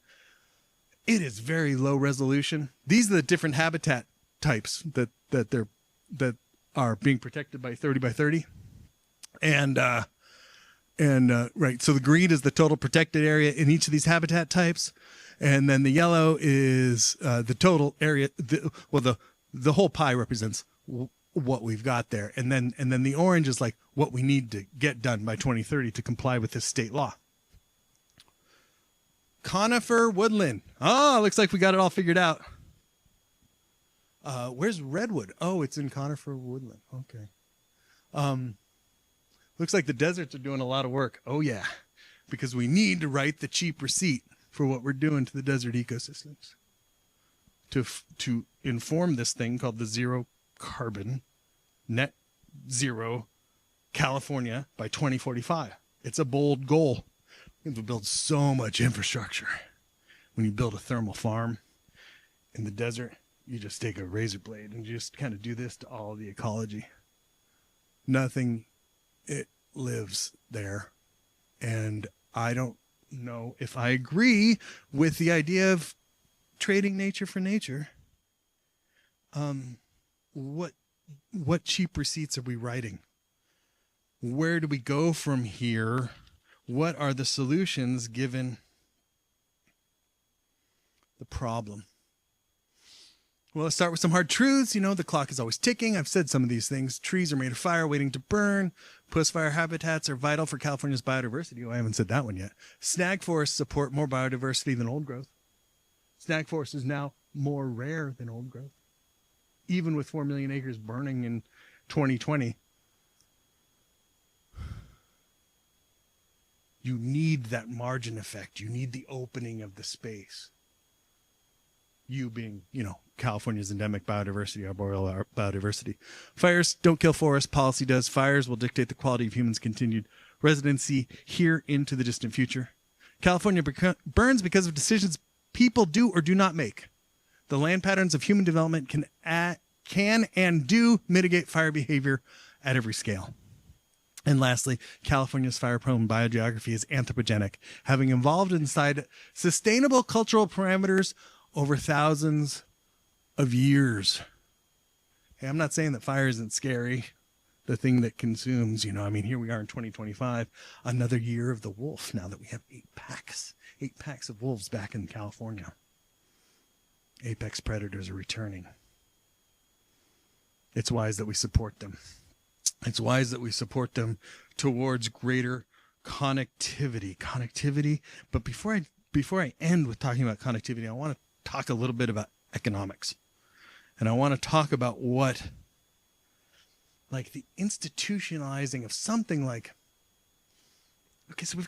It is very low resolution. These are the different habitat types that are being protected by 30 by 30. And right, so the green is the total protected area in each of these habitat types, and then the yellow is the total area. The whole pie represents what we've got there, and then the orange is like what we need to get done by 2030 to comply with this state law. Conifer woodland. Oh, looks like we got it all figured out. Where's redwood? Oh, it's in conifer woodland. Okay. Looks like the deserts are doing a lot of work. Oh, yeah, because we need to write the cheap receipt for what we're doing to the desert ecosystems to inform this thing called the zero carbon net zero California by 2045. It's a bold goal. We have to build so much infrastructure. When you build a thermal farm in the desert, you just take a razor blade and just kind of do this to all the ecology. Nothing. It lives there. And I don't know if I agree with the idea of trading nature for nature. What cheap receipts are we writing? Where do we go from here? What are the solutions given the problem? Well, let's start with some hard truths. The clock is always ticking. I've said some of these things. Trees are made of fire waiting to burn. Post-fire habitats are vital for California's biodiversity. Oh, I haven't said that one yet. Snag forests support more biodiversity than old growth. Snag forest is now more rare than old growth, even with 4 million acres burning in 2020. You need that margin effect. You need the opening of the space. You being, California's endemic biodiversity, arboreal biodiversity. Fires don't kill forests. Policy does. Fires will dictate the quality of humans' continued residency here into the distant future. California burns because of decisions people do or do not make. The land patterns of human development can and do mitigate fire behavior at every scale. And lastly, California's fire-prone biogeography is anthropogenic, having evolved inside sustainable cultural parameters over thousands of years. Hey, I'm not saying that fire isn't scary, the thing that consumes, you know, I mean, here we are in 2025, another year of the wolf now that we have 8 packs of wolves back in California. Apex predators are returning. It's wise that we support them. It's wise that we support them towards greater connectivity. But before I end with talking about connectivity, I want to talk a little bit about economics. And I want to talk about what, like, the institutionalizing of something like, okay, so we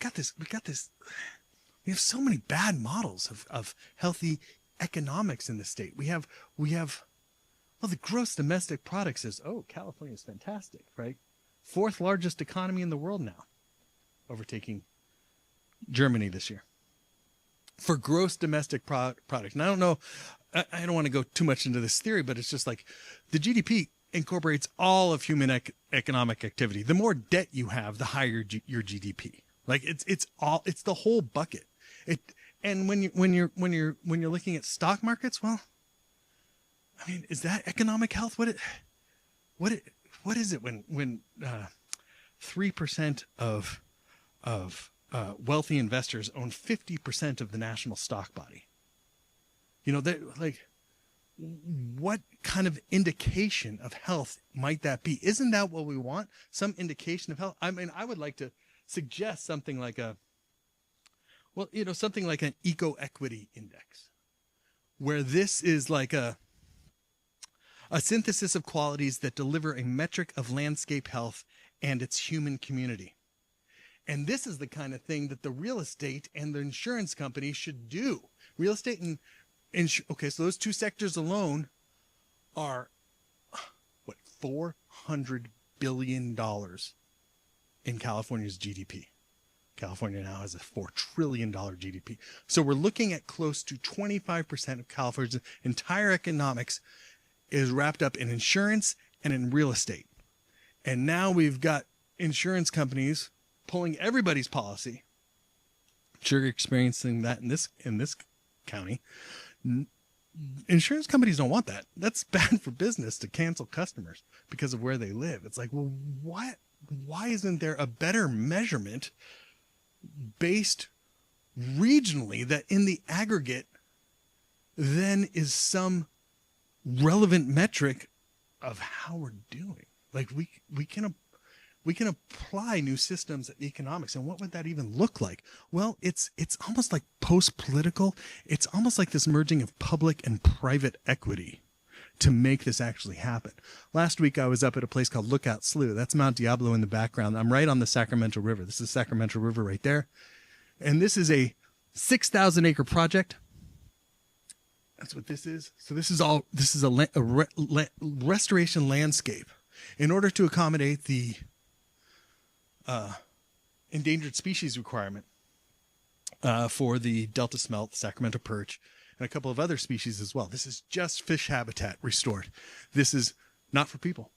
have so many bad models of healthy economics in the state. We have, well, the gross domestic product says, oh, California is fantastic, right? 4th largest economy in the world now, overtaking Germany this year for gross domestic product. And I don't know, I don't want to go too much into this theory, but it's just like the GDP incorporates all of human economic activity. The more debt you have, the higher your GDP. Like it's the whole bucket. And when you're looking at stock markets, well, I mean, is that economic health? What is it when 3% of wealthy investors own 50% of the national stock body? You know, like, what kind of indication of health might that be? Isn't that what we want? Some indication of health. I mean, I would like to suggest something like something like an eco-equity index, where this is like a synthesis of qualities that deliver a metric of landscape health and its human community. And this is the kind of thing that the real estate and the insurance company should do. Real estate and okay, so those 2 sectors alone are, what, $400 billion in California's GDP. California now has a $4 trillion GDP. So we're looking at close to 25% of California's entire economics is wrapped up in insurance and in real estate. And now we've got insurance companies pulling everybody's policy. Sure, you're experiencing that in this county. Insurance companies don't want that. That's bad for business to cancel customers because of where they live. It's like, well, why isn't there a better measurement based regionally that in the aggregate then is some relevant metric of how we're doing? Like we can apply new systems of economics. And what would that even look like? Well, it's almost like post-political. It's almost like this merging of public and private equity to make this actually happen. Last week, I was up at a place called Lookout Slough. That's Mount Diablo in the background. I'm right on the Sacramento River. This is Sacramento River right there. And this is a 6,000 acre project. That's what this is. So this is a restoration landscape in order to accommodate the endangered species requirement for the Delta smelt, Sacramento perch, and a couple of other species as well. This is just fish habitat restored. This is not for people.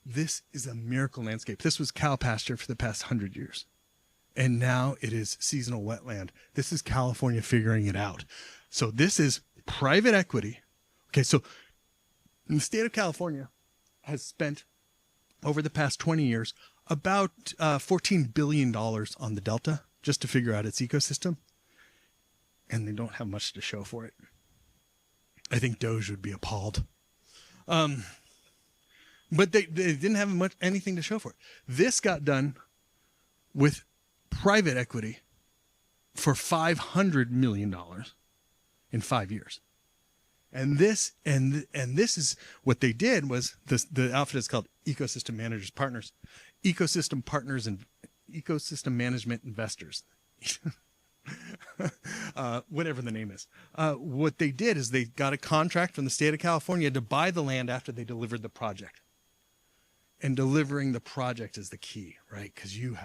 This is a miracle landscape. This was cow pasture for the past 100 years. And now it is seasonal wetland. This is California figuring it out. So this is private equity. Okay, so the state of California has spent over the past 20 years about $14 billion on the Delta just to figure out its ecosystem. And they don't have much to show for it. I think Doge would be appalled. But they didn't have anything to show for it. This got done with private equity for $500 million in 5 years. And this is what they did was the outfit is called Ecosystem Managers Partners, Ecosystem Partners and Ecosystem Management Investors. Whatever the name is. What they did is they got a contract from the state of California to buy the land after they delivered the project. And delivering the project is the key, right? Because you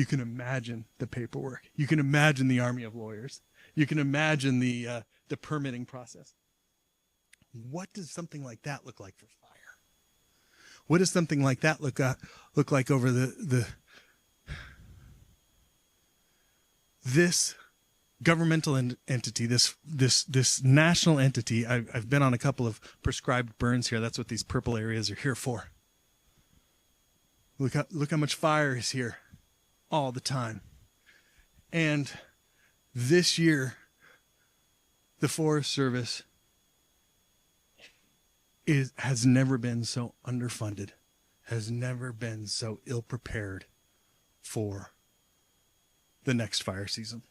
can imagine the paperwork. You can imagine the army of lawyers. You can imagine the permitting process. What does something like that look like for fire? What does something like that look like over this governmental entity, this national entity. I've been on a couple of prescribed burns here. That's what these purple areas are here for. Look how much fire is here all the time. And this year, the Forest Service has never been so underfunded, has never been so ill-prepared for the next fire season.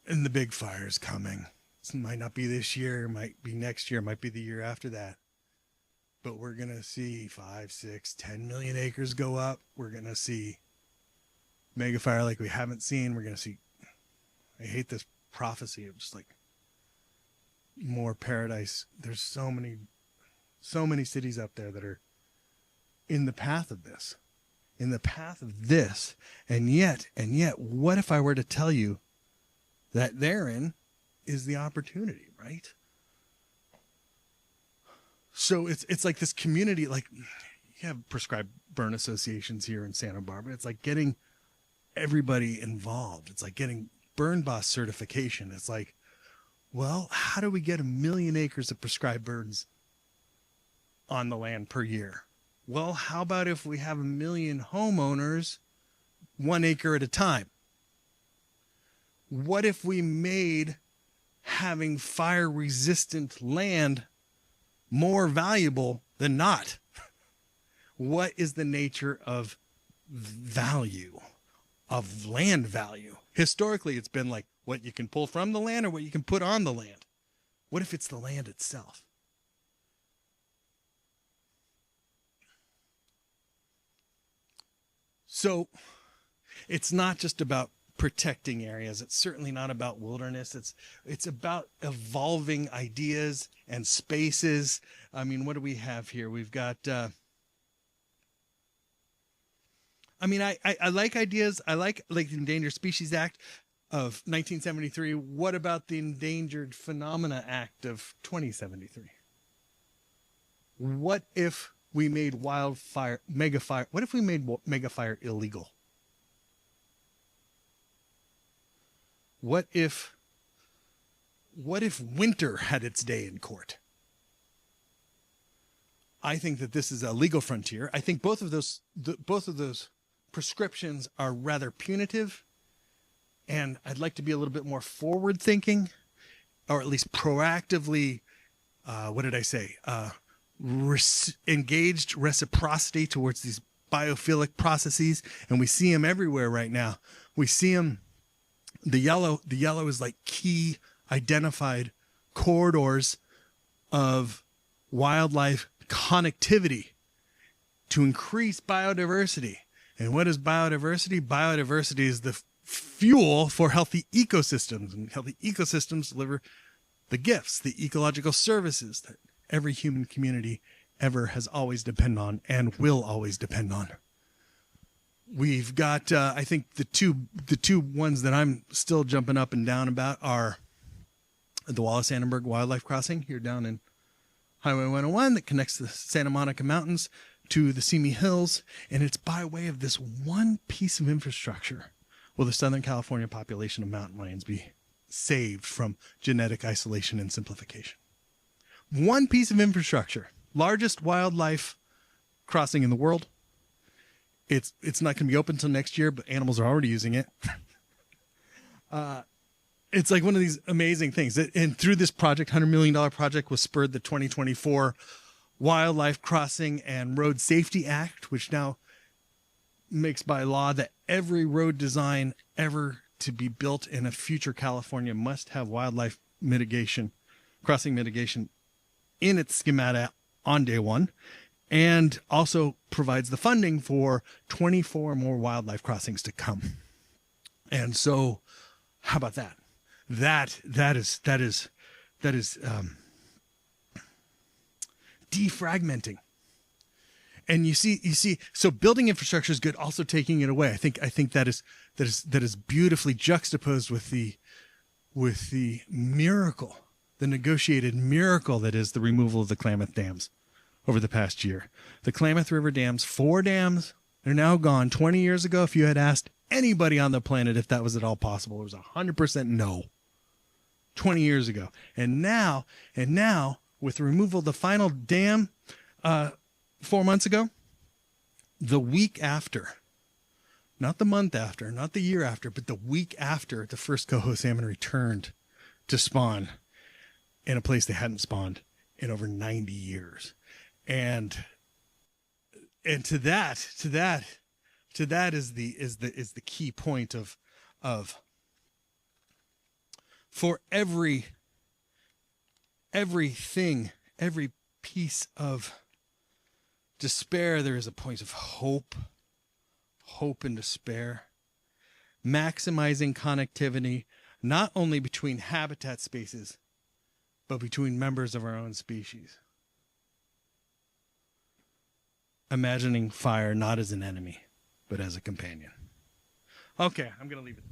And the big fire is coming. It might not be this year, it might be next year, it might be the year after that. But we're going to see 5, 6, 10 million acres go up. We're going to see mega fire like we haven't seen. We're going to see, I hate this prophecy of just like more paradise. There's so many cities up there that are in the path of this, And yet, what if I were to tell you that therein is the opportunity, right? So it's like this community, like you have prescribed burn associations here in Santa Barbara. It's like getting everybody involved. It's like getting burn boss certification. It's like, well, how do we get 1 million acres of prescribed burns on the land per year? Well, how about if we have 1 million homeowners, 1 acre at a time? What if we made having fire resistant land more valuable than not? What is the nature of value, of land value? Historically, it's been like what you can pull from the land or what you can put on the land. What if it's the land itself? So it's not just about protecting areas. It's certainly not about wilderness. It's about evolving ideas and spaces. I mean, what do we have here? We've got, I like ideas. I like the Endangered Species Act of 1973. What about the Endangered Phenomena Act of 2073? What if we made what if we made megafire illegal? What if winter had its day in court? I think that this is a legal frontier. I think both of those prescriptions are rather punitive, and I'd like to be a little bit more forward thinking, or at least proactively, engaged reciprocity towards these biophilic processes. And we see them everywhere right now. We see them. The yellow is like key identified corridors of wildlife connectivity to increase biodiversity. And what is biodiversity? Biodiversity is the fuel for healthy ecosystems, and healthy ecosystems deliver the gifts, the ecological services that every human community ever has always depended on and will always depend on. We've got, I think the two ones that I'm still jumping up and down about are the Wallace-Annenberg Wildlife Crossing here down in Highway 101 that connects the Santa Monica Mountains to the Simi Hills. And it's by way of this one piece of infrastructure will the Southern California population of mountain lions be saved from genetic isolation and simplification. One piece of infrastructure, largest wildlife crossing in the world. It's not going to be open until next year, but animals are already using it. It's like one of these amazing things. And through this project, $100 million project, was spurred the 2024 Wildlife Crossing and Road Safety Act, which now makes by law that every road design ever to be built in a future California must have wildlife mitigation, crossing mitigation in its schematic on day one. And also provides the funding for 24 more wildlife crossings to come. And so, how about that? That is defragmenting. And you see. So building infrastructure is good. Also taking it away. I think that is beautifully juxtaposed with the miracle, the negotiated miracle that is the removal of the Klamath dams over the past year. The Klamath River dams, 4 dams, they're now gone. 20 years ago, if you had asked anybody on the planet if that was at all possible. It was 100% no 20 years ago. And now, with the removal of the final dam 4 months ago, the week after, not the month after, not the year after, but the week after, the first coho salmon returned to spawn in a place they hadn't spawned in over 90 years. And to that is the key point of for everything, every piece of despair, there is a point of hope and despair. Maximizing connectivity, not only between habitat spaces, but between members of our own species. Imagining fire not as an enemy, but as a companion. Okay, I'm going to leave it.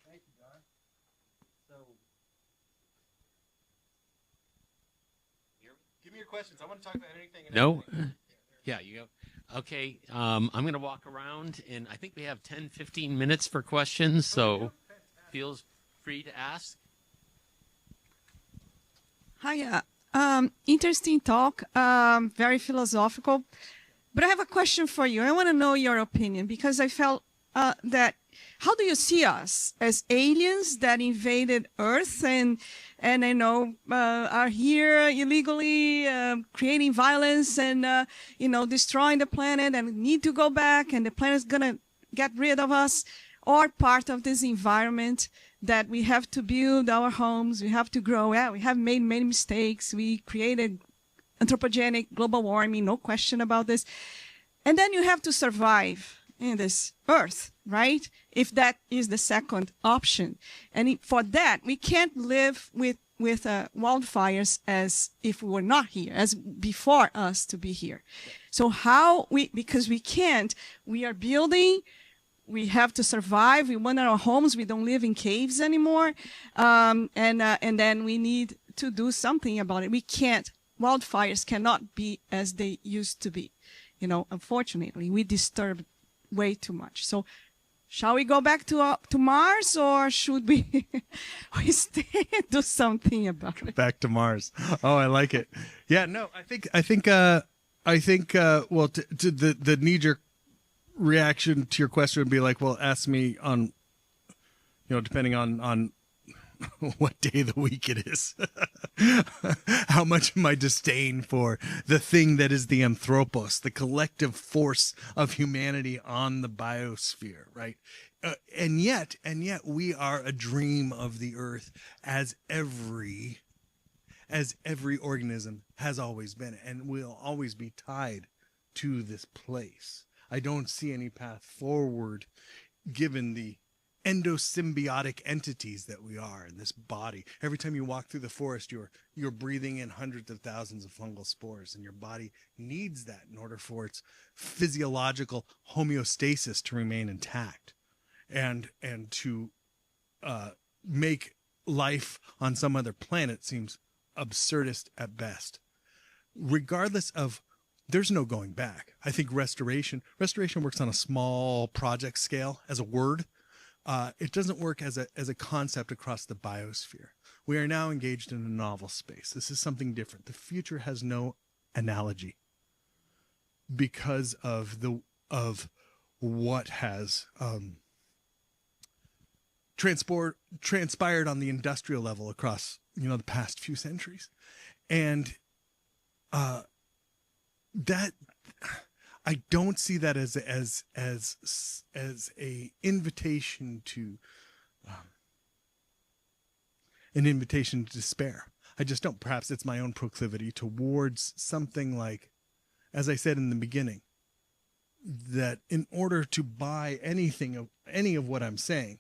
Thank you, Don. So, give me your questions. I want to talk about anything. No? Yeah, you go. Okay, I'm going to walk around, and I think we have 10, 15 minutes for questions, so feel free to ask. Hi, interesting talk, very philosophical. But I have a question for you. I want to know your opinion, because I felt that, how do you see us as aliens that invaded Earth and I know are here illegally, creating violence and destroying the planet and need to go back, and the planet's gonna get rid of us, or part of this environment that we have to build our homes, we have to grow. Yeah, we have made many mistakes. We created anthropogenic global warming, no question about this. And then you have to survive in this Earth, right? If that is the second option. And for that, we can't live with wildfires as if we were not here, as before us to be here. So because we can't, we are building, we have to survive. We want our homes. We don't live in caves anymore. And then we need to do something about it. We can't. Wildfires cannot be as they used to be. Unfortunately, we disturb way too much. So shall we go back to Mars, or should we stay and do something about it? Back to Mars. Oh, I like it. Yeah, no, I think well, to the knee-jerk reaction to your question would be like, well, ask me on, depending on what day of the week it is, how much of my disdain for the thing that is the anthropos, the collective force of humanity on the biosphere, right? And yet we are a dream of the earth, as every organism has always been, and will always be tied to this place. I don't see any path forward given the endosymbiotic entities that we are in this body. Every time you walk through the forest, you're breathing in hundreds of thousands of fungal spores, and your body needs that in order for its physiological homeostasis to remain intact, and to make life on some other planet seems absurdist at best. Regardless of, there's no going back. I think restoration works on a small project scale as a word. It doesn't work as a concept across the biosphere. We are now engaged in a novel space. This is something different. The future has no analogy because of what has transpired on the industrial level across the past few centuries, and that I don't see that as a invitation to an invitation to despair. I just don't. Perhaps it's my own proclivity towards something like, as I said in the beginning, that in order to buy any of what I'm saying,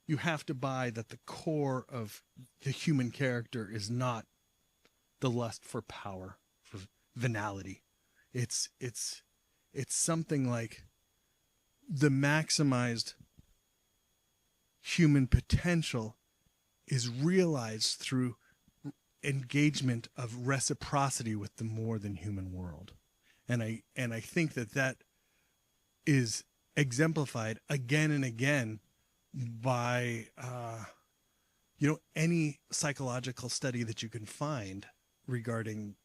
you have to buy that the core of the human character is not the lust for power, for venality. It's something like the maximized human potential is realized through engagement of reciprocity with the more than human world. And I think that is exemplified again and again by any psychological study that you can find regarding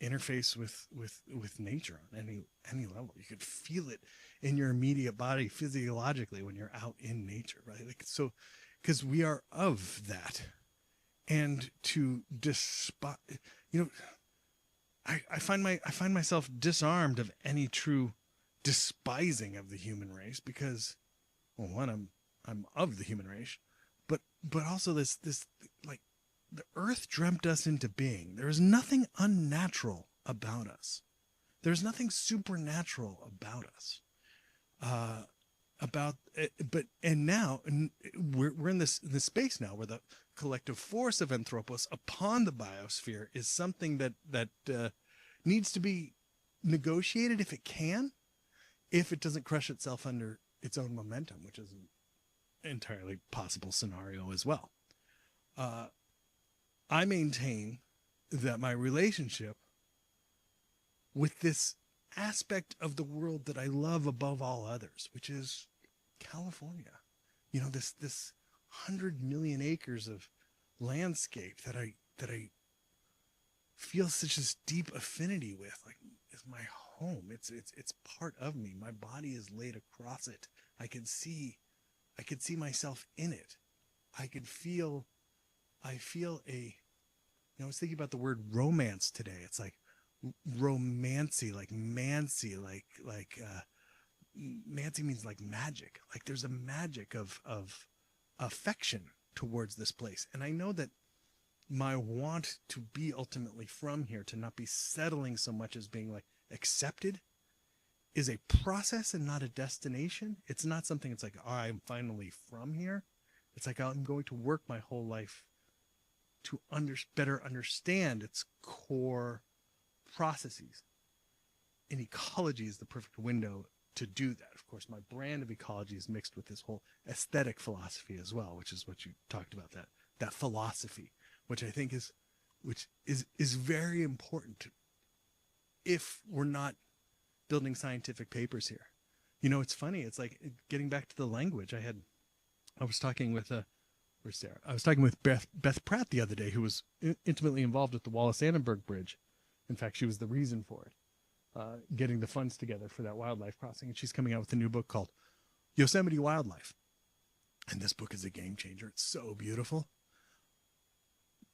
interface with nature on any level. You could feel it in your immediate body physiologically when you're out in nature, right? Like, so, because we are of that, and to despise, I find myself disarmed of any true despising of the human race, because, well, one, I'm of the human race, but also this like, the earth dreamt us into being. There is nothing unnatural about us. There's nothing supernatural about us. Now we're in this space now where the collective force of Anthropos upon the biosphere is something that needs to be negotiated if it can, if it doesn't crush itself under its own momentum, which is an entirely possible scenario as well. I maintain that my relationship with this aspect of the world that I love above all others, which is California, this 100 million acres of landscape that I feel such a deep affinity with, like, is my home. It's part of me. My body is laid across it. I could see myself in it. I was thinking about the word romance today. It's like romancy, like mancy, like mancy means like magic. Like, there's a magic of affection towards this place. And I know that my want to be ultimately from here, to not be settling so much as being like accepted, is a process and not a destination. It's not something, it's like, oh, I'm finally from here. It's like, I'm going to work my whole life to better understand its core processes. And ecology is the perfect window to do that. Of course, my brand of ecology is mixed with this whole aesthetic philosophy as well, which is what you talked about, that philosophy, which I think is very important if we're not building scientific papers here. It's funny. It's like, getting back to the language. I was talking with where's Sarah? I was talking with Beth Pratt the other day, who was intimately involved with the Wallace-Annenberg Bridge. In fact, she was the reason for it, getting the funds together for that wildlife crossing. And she's coming out with a new book called Yosemite Wildlife. And this book is a game changer. It's so beautiful.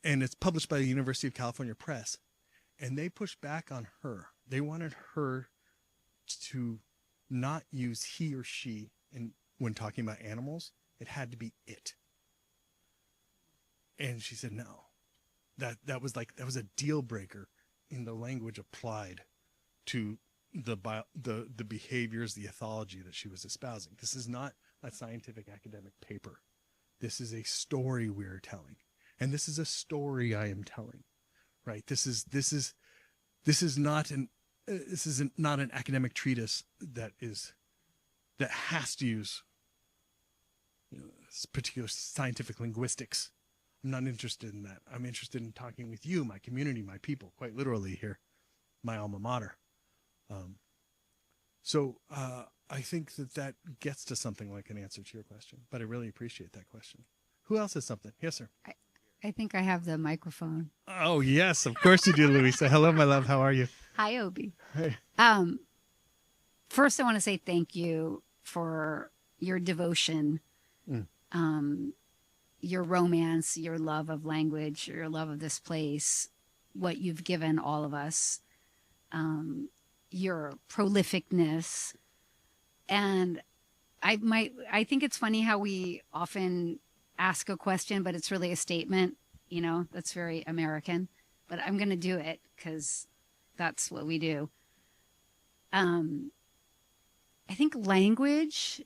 And it's published by the University of California Press. And they pushed back on her. They wanted her to not use he or she when talking about animals. It had to be it. And she said no. That was a deal breaker in the language applied to the behaviors, the ethology that she was espousing. This is not a scientific academic paper. This is a story we're telling. And this is a story I am telling. Right? This is not an academic treatise that has to use particular scientific linguistics. I'm not interested in that. I'm interested in talking with you, my community, my people, quite literally here, my alma mater. So I think that gets to something like an answer to your question, but I really appreciate that question. Who else has something? Yes, sir. I think I have the microphone. Oh, yes, of course you do, Louisa. Hello, my love. How are you? Hi, Obi. Hey. First, I want to say thank you for your devotion, your romance, your love of language, your love of this place, what you've given all of us, your prolificness. And I think it's funny how we often ask a question, but it's really a statement, that's very American, but I'm going to do it because that's what we do. I think language,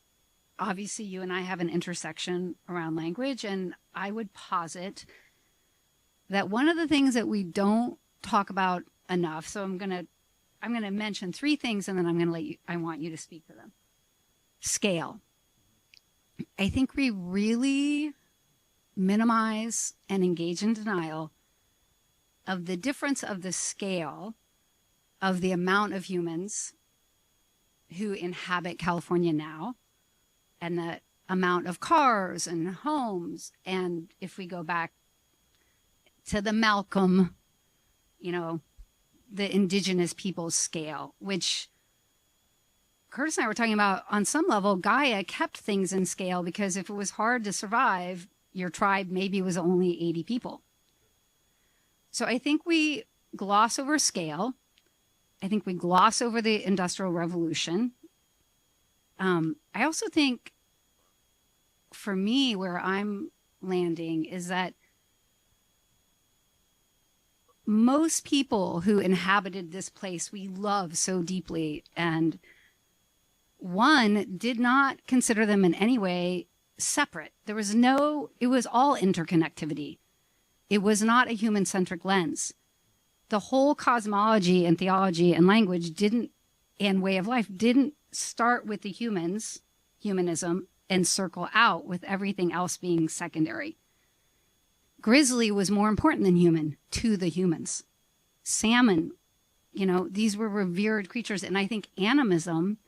obviously you and I have an intersection around language, and I would posit that one of the things that we don't talk about enough, so I'm going to mention three things, and then I want you to speak to them. Scale. I think we really minimize and engage in denial of the difference of the scale of the amount of humans who inhabit California now, and the amount of cars and homes. And if we go back to the Malcolm, the indigenous peoples scale, which Curtis and I were talking about, on some level, Gaia kept things in scale, because if it was hard to survive, your tribe maybe was only 80 people. So I think we gloss over scale. I think we gloss over the Industrial Revolution. I also think, for me, where I'm landing is that most people who inhabited this place we love so deeply, and one, did not consider them in any way separate. It was all interconnectivity. It was not a human-centric lens. The whole cosmology and theology and language and way of life didn't start with the humanism, and circle out with everything else being secondary. Grizzly was more important than human to the humans. Salmon, these were revered creatures. And I think animism,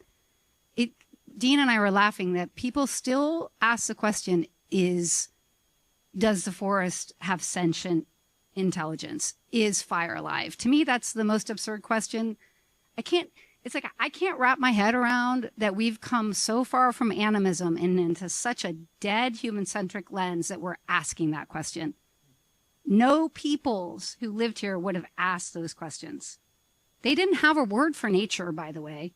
Dean and I were laughing that people still ask the question, does the forest have sentient intelligence? Is fire alive? To me, that's the most absurd question. I can't wrap my head around that we've come so far from animism and into such a dead human-centric lens that we're asking that question. No peoples who lived here would have asked those questions. They didn't have a word for nature, by the way.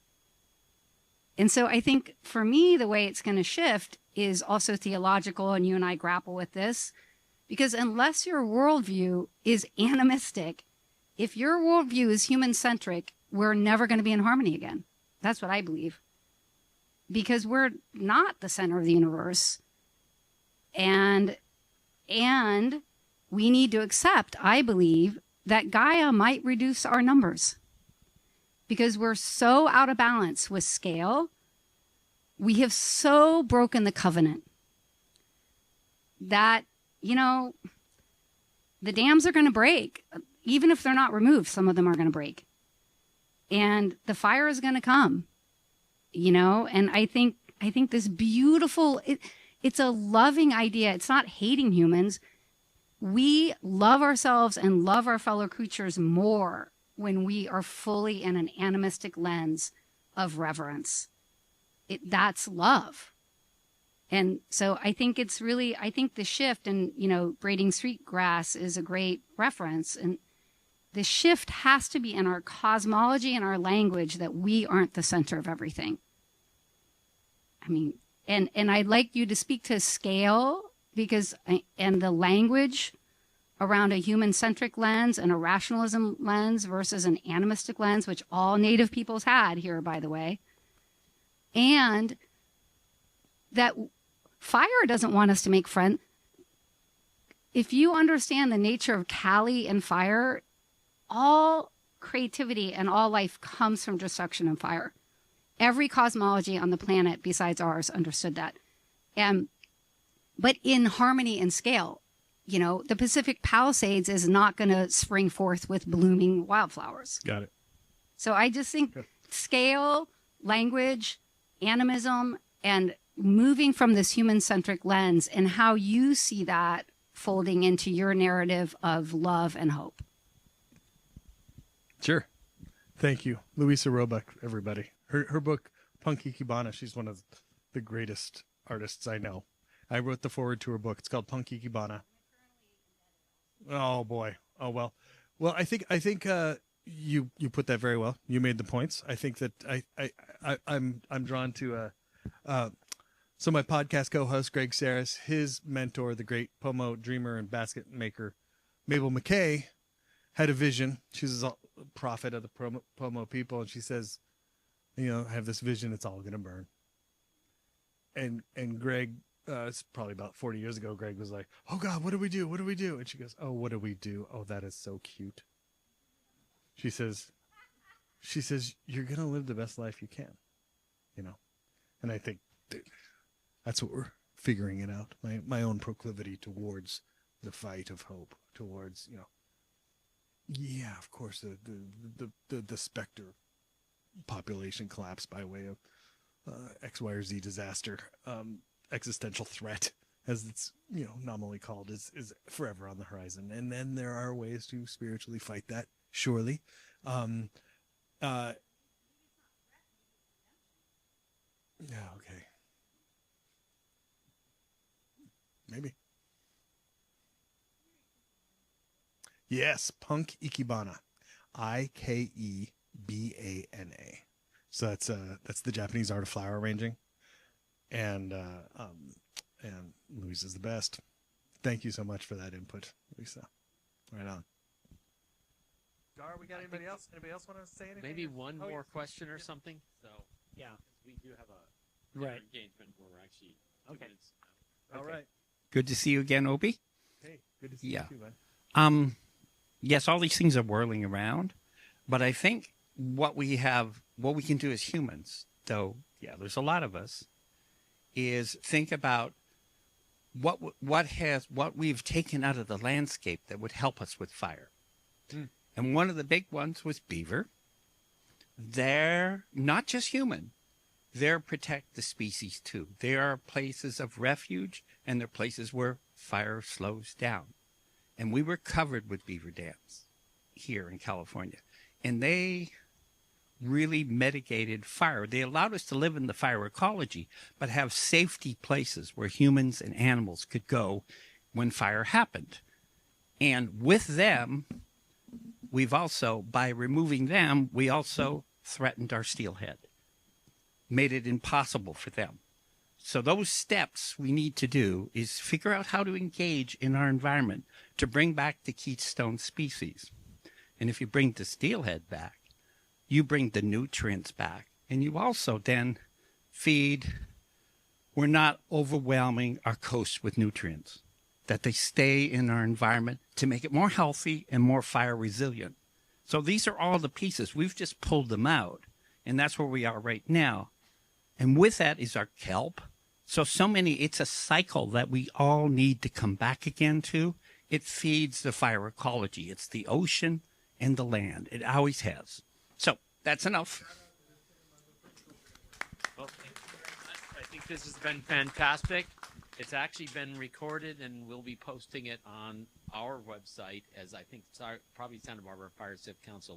And so I think, for me, the way it's going to shift is also theological, and you and I grapple with this, because unless your worldview is animistic, if your worldview is human-centric, we're never going to be in harmony again. That's what I believe. Because we're not the center of the universe. And we need to accept, I believe, that Gaia might reduce our numbers. Because we're so out of balance with scale. We have so broken the covenant that, the dams are going to break. Even if they're not removed, some of them are going to break. And the fire is going to come, and I think this beautiful, it's a loving idea. It's not hating humans. We love ourselves and love our fellow creatures more when we are fully in an animistic lens of reverence. That's love. And so I think the shift, and, braiding street grass is a great reference. And the shift has to be in our cosmology and our language, that we aren't the center of everything. I mean, and I'd like you to speak to scale, and the language around a human-centric lens and a rationalism lens versus an animistic lens, which all Native peoples had here, by the way. And that fire doesn't want us to make friends. If you understand the nature of Kali and fire, all creativity and all life comes from destruction and fire. Every cosmology on the planet besides ours understood that. But in harmony and scale, the Pacific Palisades is not going to spring forth with blooming wildflowers. Got it. So I just think scale, language, animism, and moving from this human-centric lens, and how you see that folding into your narrative of love and hope. Sure. Thank you. Louisa Roebuck, everybody. Her book, Punky Kibana, she's one of the greatest artists I know. I wrote the foreword to her book. It's called Punky Kibana. Oh, boy. Oh, well. Well, I think you put that very well. You made the points. I think that I'm drawn to so my podcast co-host, Greg Saris, his mentor, the great Pomo dreamer and basket maker, Mabel McKay, had a vision. She's a prophet of the Pomo people, and she says, I have this vision, it's all going to burn. And Greg, it's probably about 40 years ago, Greg was like, oh God, what do we do? What do we do? And she goes, oh, what do we do? Oh, that is so cute. She says, you're going to live the best life you can, And I think, dude, that's what we're figuring it out. My own proclivity towards the fight of hope, towards, you know, yeah, of course, the specter population collapse by way of X, Y, or Z disaster, existential threat, as it's, you know, nominally called, is forever on the horizon. And then there are ways to spiritually fight that, surely. Yeah, okay. Maybe. Yes, Punk Ikebana. Ikebana. So that's the Japanese art of flower arranging. And Louise is the best. Thank you so much for that input, Lisa. Right on. Gar, we got anybody else? Anybody else want to say anything? Maybe one Oh, more yeah. question or something. So Yeah. we do have a Right. engagement where we're actually 2 Okay. minutes. All right. Good to see you again, Opie. Hey, good to see Yeah. you too, man. Yes, all these things are whirling around, but I think what we can do as humans, though, yeah, there's a lot of us, is think about what we've taken out of the landscape that would help us with fire. And one of the big ones was beaver. They're not just human. They're protect the species too. They are places of refuge, and they're places where fire slows down. And we were covered with beaver dams here in California. And they really mitigated fire. They allowed us to live in the fire ecology, but have safety places where humans and animals could go when fire happened. And with them, we've also, by removing them, we also threatened our steelhead, made it impossible for them. So those steps we need to do is figure out how to engage in our environment to bring back the keystone species. And if you bring the steelhead back, you bring the nutrients back, and you also then feed, we're not overwhelming our coasts with nutrients, that they stay in our environment to make it more healthy and more fire resilient. So these are all the pieces. We've just pulled them out, and that's where we are right now. And with that is our kelp. So many, it's a cycle that we all need to come back again to. It feeds the fire ecology. It's the ocean and the land. It always has. So that's enough. Well, I think this has been fantastic. It's actually been recorded, and we'll be posting it on our website, as I think probably Santa Barbara Fire Safe Council